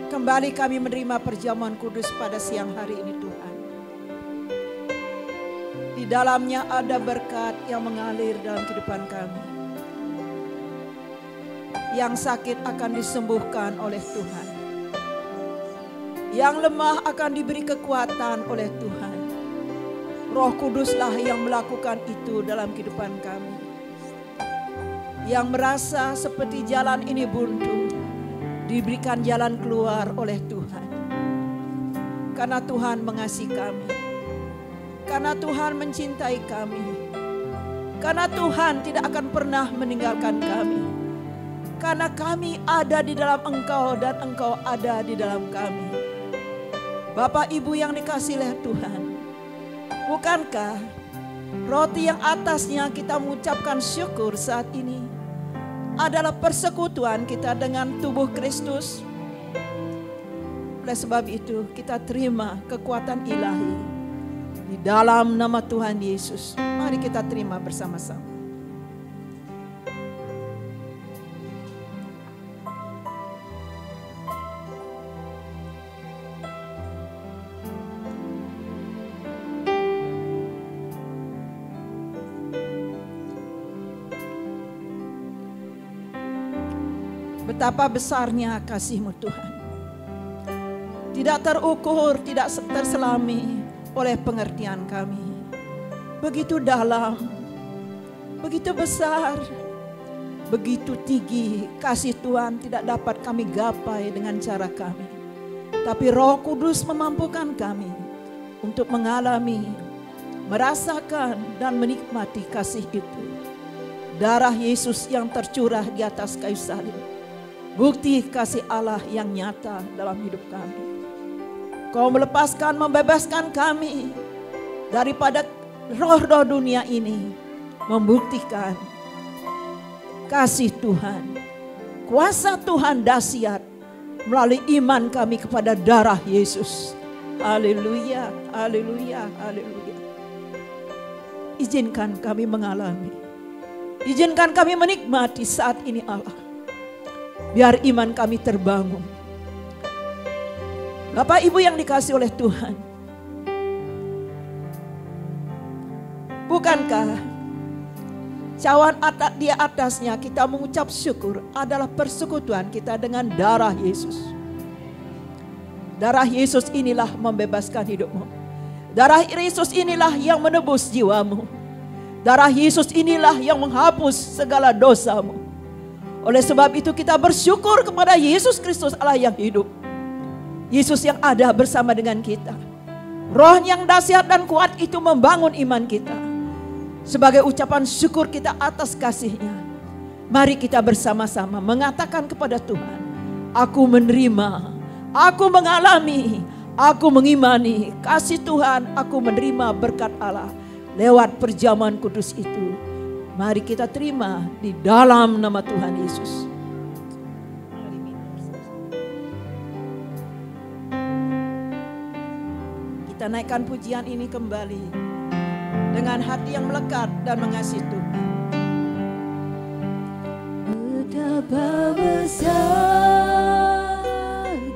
Kembali kami menerima perjamuan kudus pada siang hari ini Tuhan. Di dalamnya ada berkat yang mengalir dalam kehidupan kami. Yang sakit akan disembuhkan oleh Tuhan. Yang lemah akan diberi kekuatan oleh Tuhan. Roh Kuduslah yang melakukan itu dalam kehidupan kami. Yang merasa seperti jalan ini buntu, diberikan jalan keluar oleh Tuhan. Karena Tuhan mengasihi kami. Karena Tuhan mencintai kami. Karena Tuhan tidak akan pernah meninggalkan kami. Karena kami ada di dalam Engkau dan Engkau ada di dalam kami. Bapak Ibu yang dikasihi oleh Tuhan, bukankah roti yang atasnya kita mengucapkan syukur saat ini adalah persekutuan kita dengan tubuh Kristus? Oleh sebab itu kita terima kekuatan ilahi di dalam nama Tuhan Yesus. Mari kita terima bersama-sama. Betapa besarnya kasih-Mu Tuhan. Tidak terukur, tidak terselami oleh pengertian kami. Begitu dalam, begitu besar, begitu tinggi kasih Tuhan tidak dapat kami gapai dengan cara kami. Tapi Roh Kudus memampukan kami untuk mengalami, merasakan dan menikmati kasih itu. Darah Yesus yang tercurah di atas kayu salib, bukti kasih Allah yang nyata dalam hidup kami. Kau melepaskan, membebaskan kami daripada roh-roh dunia ini, membuktikan kasih Tuhan, kuasa Tuhan dahsyat melalui iman kami kepada darah Yesus. Haleluya, haleluya, haleluya. Izinkan kami mengalami, izinkan kami menikmati saat ini Allah. Biar iman kami terbangun. Bapak Ibu yang dikasihi oleh Tuhan, bukankah cawan di atasnya kita mengucap syukur adalah persekutuan kita dengan darah Yesus. Darah Yesus inilah membebaskan hidupmu. Darah Yesus inilah yang menebus jiwamu. Darah Yesus inilah yang menghapus segala dosamu. Oleh sebab itu kita bersyukur kepada Yesus Kristus Allah yang hidup. Yesus yang ada bersama dengan kita. Roh yang dahsyat dan kuat itu membangun iman kita. Sebagai ucapan syukur kita atas kasih-Nya, mari kita bersama-sama mengatakan kepada Tuhan, aku menerima, aku mengalami, aku mengimani kasih Tuhan, aku menerima berkat Allah lewat perjamuan kudus itu. Mari kita terima di dalam nama Tuhan Yesus. Kita naikkan pujian ini kembali dengan hati yang melekat dan mengasihi Tuhan. Betapa besar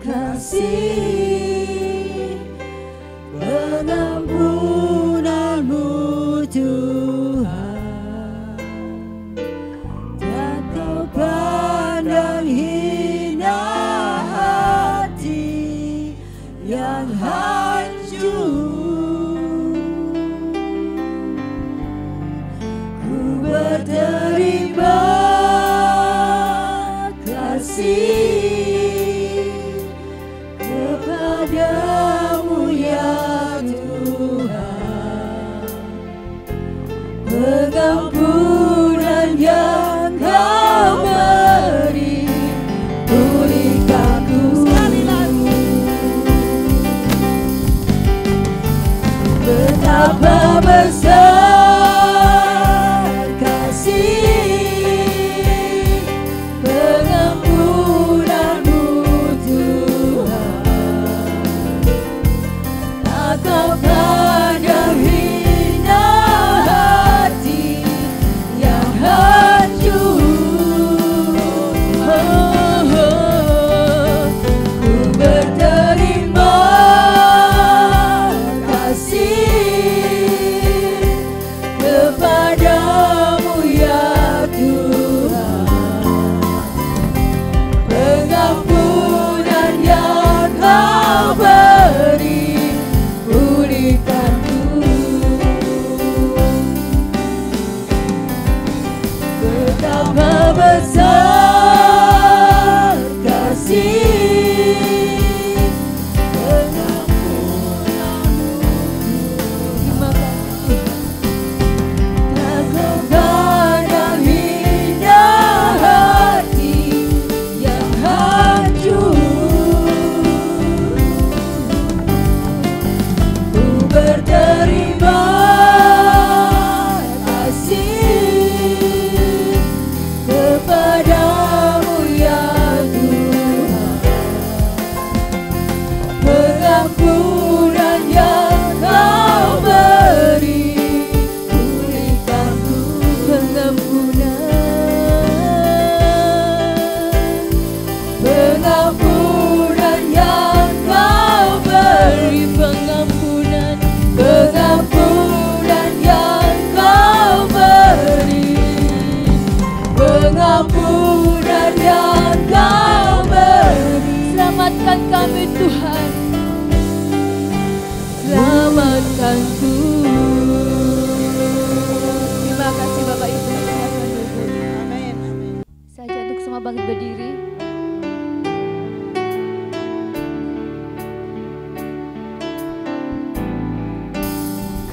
kasih pengampunan-Mu Tuhan, tak Kau pandang hina hati yang hancur. Ku berterima kasih kepadamu ya Tuhan, pengampunan yang Kau beri, pulihkanku sekali lagi. Betapa besar kasih pengampunan-Mu Tuhan, tak Kau pandang hina hati yang hancur. Ku berterima kasih besar kasih, pengampunanmu. Terima kasih. Takkan yang indah hati yang hancur, ku berterima kasih kepadamu ya Tuhan. Pengampunan yang Kau beri, pulihkanku. Pengampunan yang Kau beri, pengampunan yang Kau beri, pengampunan yang Kau beri. Selamatkan kami Tuhan, selamatkanku. Terima kasih Bapak Ibu. Silakan duduk. Amin. Amin. Saja untuk semua bangkit berdiri.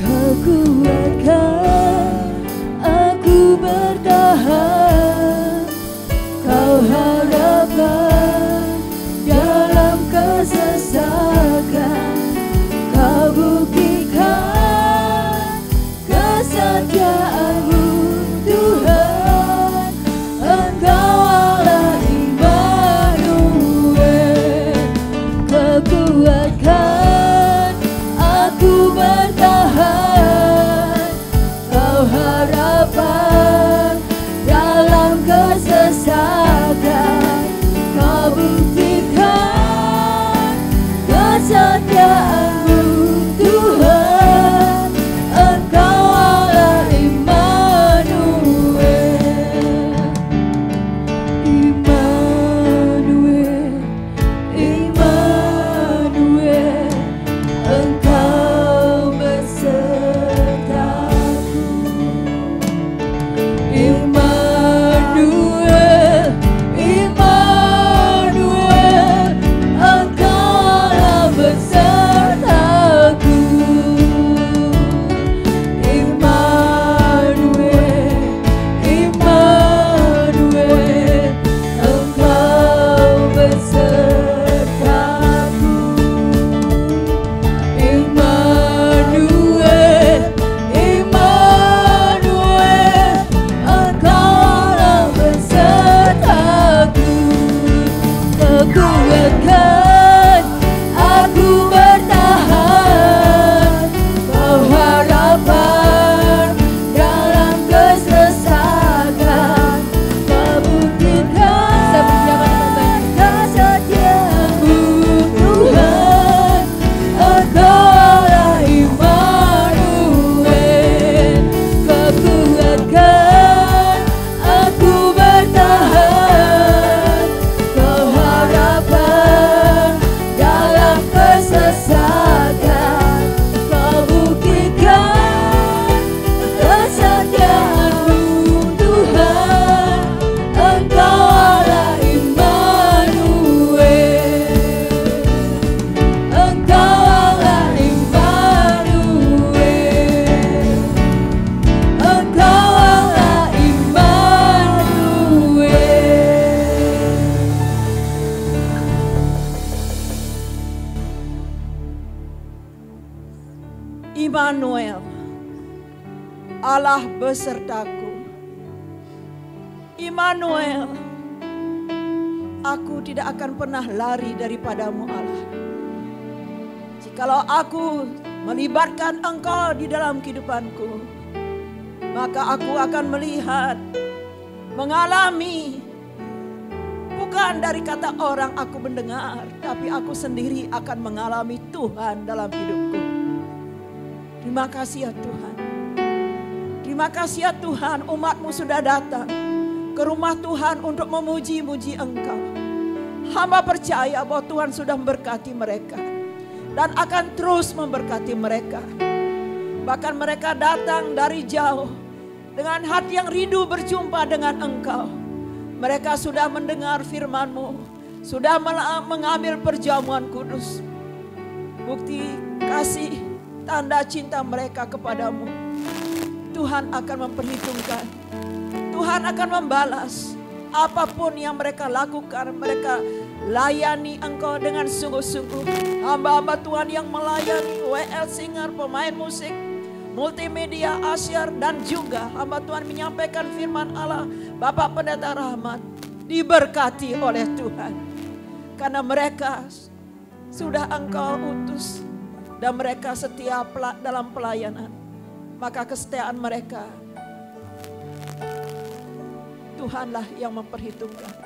Kau kuatkan aku bertahan, Kau harapan dalam kesesakan, Kau buktikan kesetiaan-Mu Tuhan. Engkau Allah Immanuel, kekuatkan aku bertahan, Kau harapan dalam kesesakan, Kau buktikan kesetiaan-Mu Tuhan. Engkau Allah Immanuel, Immanuel, Immanuel, Engkau besertaku. Immanuel, Immanuel, Engkau Allah besertaku. Immanuel, Immanuel, Engkau besertaku. Immanuel, Immanuel, Engkau Allah besertaku. Kekuatkan aku bertahan, Kau harapan dalam kesesakan, Kau buktikan kesetiaan-Mu Tuhan. Engkau Allah Immanuel, kekuatkan aku bertahan, Kau harapan dalam kesesakan, Kau buktikan kesetiaan-Mu Tuhan. Engkau Allah Immanuel, Engkau Allah Immanuel, Engkau Allah Immanuel. Immanuel, Allah besertaku. Immanuel, aku tidak akan pernah lari daripadamu Allah. Jikalau aku melibatkan Engkau di dalam kehidupanku, maka aku akan melihat, mengalami, bukan dari kata orang aku mendengar, tapi aku sendiri akan mengalami Tuhan dalam hidupku. Terima kasih ya Tuhan. Terima kasih ya Tuhan, umat-Mu sudah datang ke rumah Tuhan untuk memuji-muji Engkau. Hamba percaya bahwa Tuhan sudah memberkati mereka dan akan terus memberkati mereka. Bahkan mereka datang dari jauh dengan hati yang rindu berjumpa dengan Engkau. Mereka sudah mendengar firman-Mu, sudah mengambil perjamuan kudus. Bukti kasih, tanda cinta mereka kepadamu. Tuhan akan memperhitungkan, Tuhan akan membalas apapun yang mereka lakukan. Mereka layani Engkau dengan sungguh-sungguh. Hamba-hamba Tuhan yang melayani, WL Singer, pemain musik, multimedia, asyar, dan juga hamba Tuhan menyampaikan firman Allah, Bapak Pendeta Rahmat, diberkati oleh Tuhan. Karena mereka sudah Engkau utus dan mereka setia dalam pelayanan. Maka kesetiaan mereka Tuhanlah yang memperhitungkan.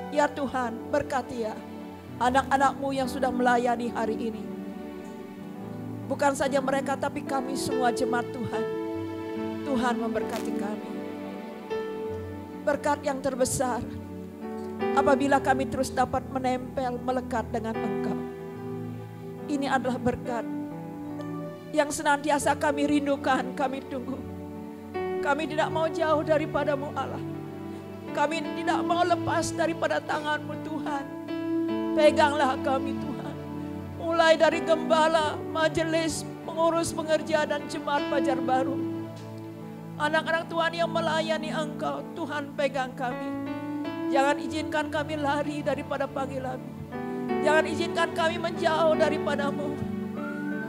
Ya Tuhan, berkati ya anak-anak-Mu yang sudah melayani hari ini. Bukan saja mereka, tapi kami semua jemaat Tuhan. Tuhan memberkati kami. Berkat yang terbesar apabila kami terus dapat menempel, melekat dengan Engkau. Ini adalah berkat yang senantiasa kami rindukan, kami tunggu. Kami tidak mau jauh daripada-Mu Allah. Kami tidak mau lepas daripada tangan-Mu Tuhan. Peganglah kami Tuhan. Mulai dari gembala, majelis, pengurus pengerja dan jemaat Fajar Baru. Anak-anak Tuhan yang melayani Engkau, Tuhan pegang kami. Jangan izinkan kami lari daripada panggilan-Mu. Jangan izinkan kami menjauh daripada-Mu.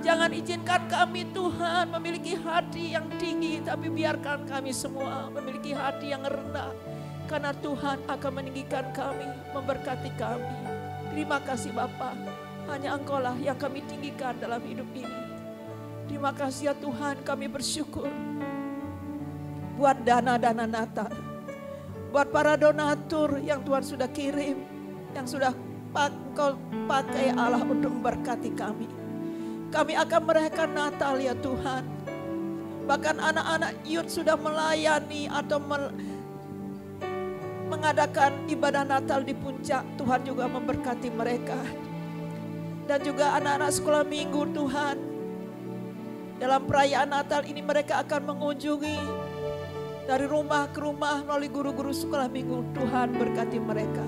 Jangan izinkan kami Tuhan memiliki hati yang tinggi, tapi biarkan kami semua memiliki hati yang rendah. Karena Tuhan akan meninggikan kami, memberkati kami. Terima kasih Bapa, hanya Engkau-lah yang kami tinggikan dalam hidup ini. Terima kasih ya Tuhan, kami bersyukur buat dana-dana Natal. Buat para donatur yang Tuhan sudah kirim, yang sudah Engkau pakai Allah untuk memberkati kami. Kami akan merayakan Natal ya Tuhan. Bahkan anak-anak youth sudah melayani atau mengadakan ibadah Natal di puncak. Tuhan juga memberkati mereka. Dan juga anak-anak sekolah minggu Tuhan. Dalam perayaan Natal ini mereka akan mengunjungi dari rumah ke rumah melalui guru-guru sekolah minggu. Tuhan berkati mereka.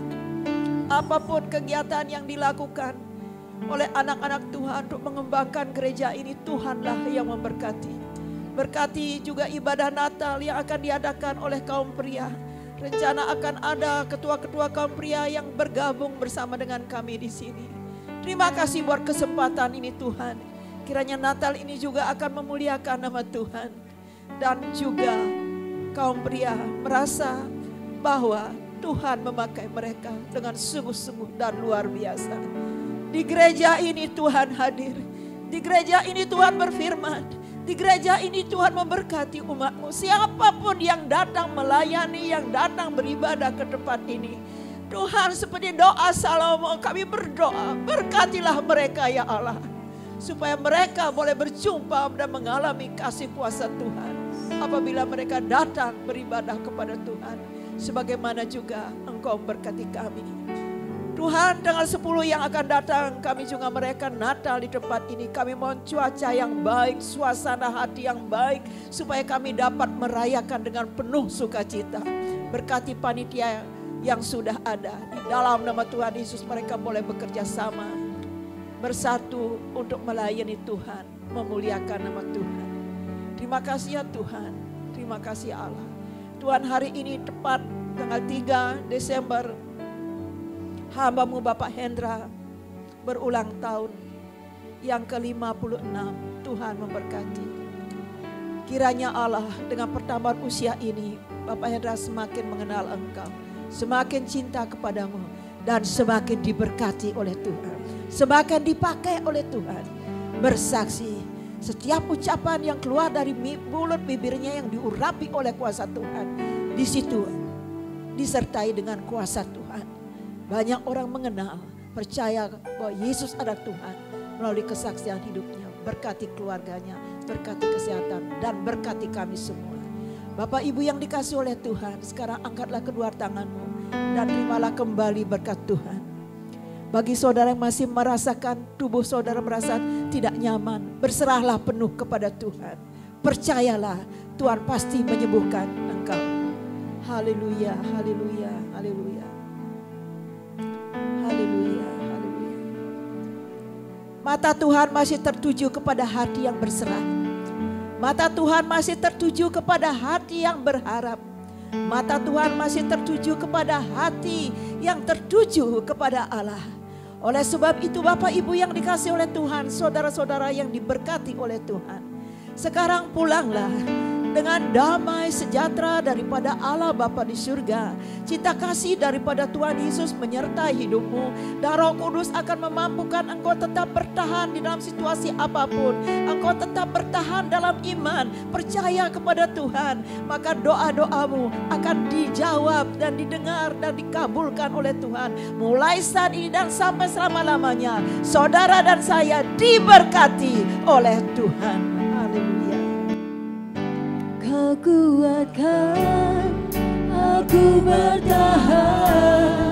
Apapun kegiatan yang dilakukan oleh anak-anak Tuhan untuk mengembangkan gereja ini, Tuhanlah yang memberkati. Berkati juga ibadah Natal yang akan diadakan oleh kaum pria. Rencana akan ada ketua-ketua kaum pria yang bergabung bersama dengan kami di sini. Terima kasih buat kesempatan ini Tuhan. Kiranya Natal ini juga akan memuliakan nama Tuhan. Dan juga kaum pria merasa bahwa Tuhan memakai mereka dengan sungguh-sungguh dan luar biasa. Di gereja ini Tuhan hadir. Di gereja ini Tuhan berfirman. Di gereja ini Tuhan memberkati umat-Mu. Siapapun yang datang melayani, yang datang beribadah ke tempat ini. Tuhan, seperti doa Salomo, kami berdoa, berkatilah mereka ya Allah. Supaya mereka boleh berjumpa dan mengalami kasih kuasa Tuhan. Apabila mereka datang beribadah kepada Tuhan. Sebagaimana juga Engkau memberkati kami. Tuhan, tanggal 10 yang akan datang kami juga merayakan Natal di tempat ini. Kami mohon cuaca yang baik, suasana hati yang baik, supaya kami dapat merayakan dengan penuh sukacita. Berkati panitia yang sudah ada. Di dalam nama Tuhan Yesus mereka boleh bekerja sama, bersatu untuk melayani Tuhan, memuliakan nama Tuhan. Terima kasih ya Tuhan, terima kasih Allah. Tuhan, hari ini tepat tanggal 3 Desember, hamba-Mu Bapak Hendra berulang tahun yang ke-56. Tuhan memberkati. Kiranya Allah dengan pertambahan usia ini, Bapak Hendra semakin mengenal Engkau, semakin cinta kepadamu, dan semakin diberkati oleh Tuhan, semakin dipakai oleh Tuhan. Bersaksi setiap ucapan yang keluar dari mulut bibirnya yang diurapi oleh kuasa Tuhan, di situ disertai dengan kuasa Tuhan. Banyak orang mengenal, percaya bahwa Yesus adalah Tuhan melalui kesaksian hidupnya. Berkati keluarganya, berkati kesehatan, dan berkati kami semua. Bapak Ibu yang dikasih oleh Tuhan, sekarang angkatlah kedua tanganmu dan terimalah kembali berkat Tuhan. Bagi saudara yang masih merasakan tubuh saudara merasa tidak nyaman, berserahlah penuh kepada Tuhan. Percayalah, Tuhan pasti menyembuhkan engkau. Haleluya, haleluya, haleluya. Haleluya, haleluya. Mata Tuhan masih tertuju kepada hati yang berserah. Mata Tuhan masih tertuju kepada hati yang berharap. Mata Tuhan masih tertuju kepada hati yang tertuju kepada Allah. Oleh sebab itu Bapak Ibu yang dikasihi oleh Tuhan, saudara-saudara yang diberkati oleh Tuhan, sekarang pulanglah dengan damai sejahtera daripada Allah Bapa di surga. Cinta kasih daripada Tuhan Yesus menyertai hidupmu. Dan Roh Kudus akan memampukan engkau tetap bertahan di dalam situasi apapun. Engkau tetap bertahan dalam iman, percaya kepada Tuhan. Maka doa-doamu akan dijawab dan didengar dan dikabulkan oleh Tuhan. Mulai saat ini dan sampai selama-lamanya. Saudara dan saya diberkati oleh Tuhan. Haleluya. Kau kuatkan aku bertahan.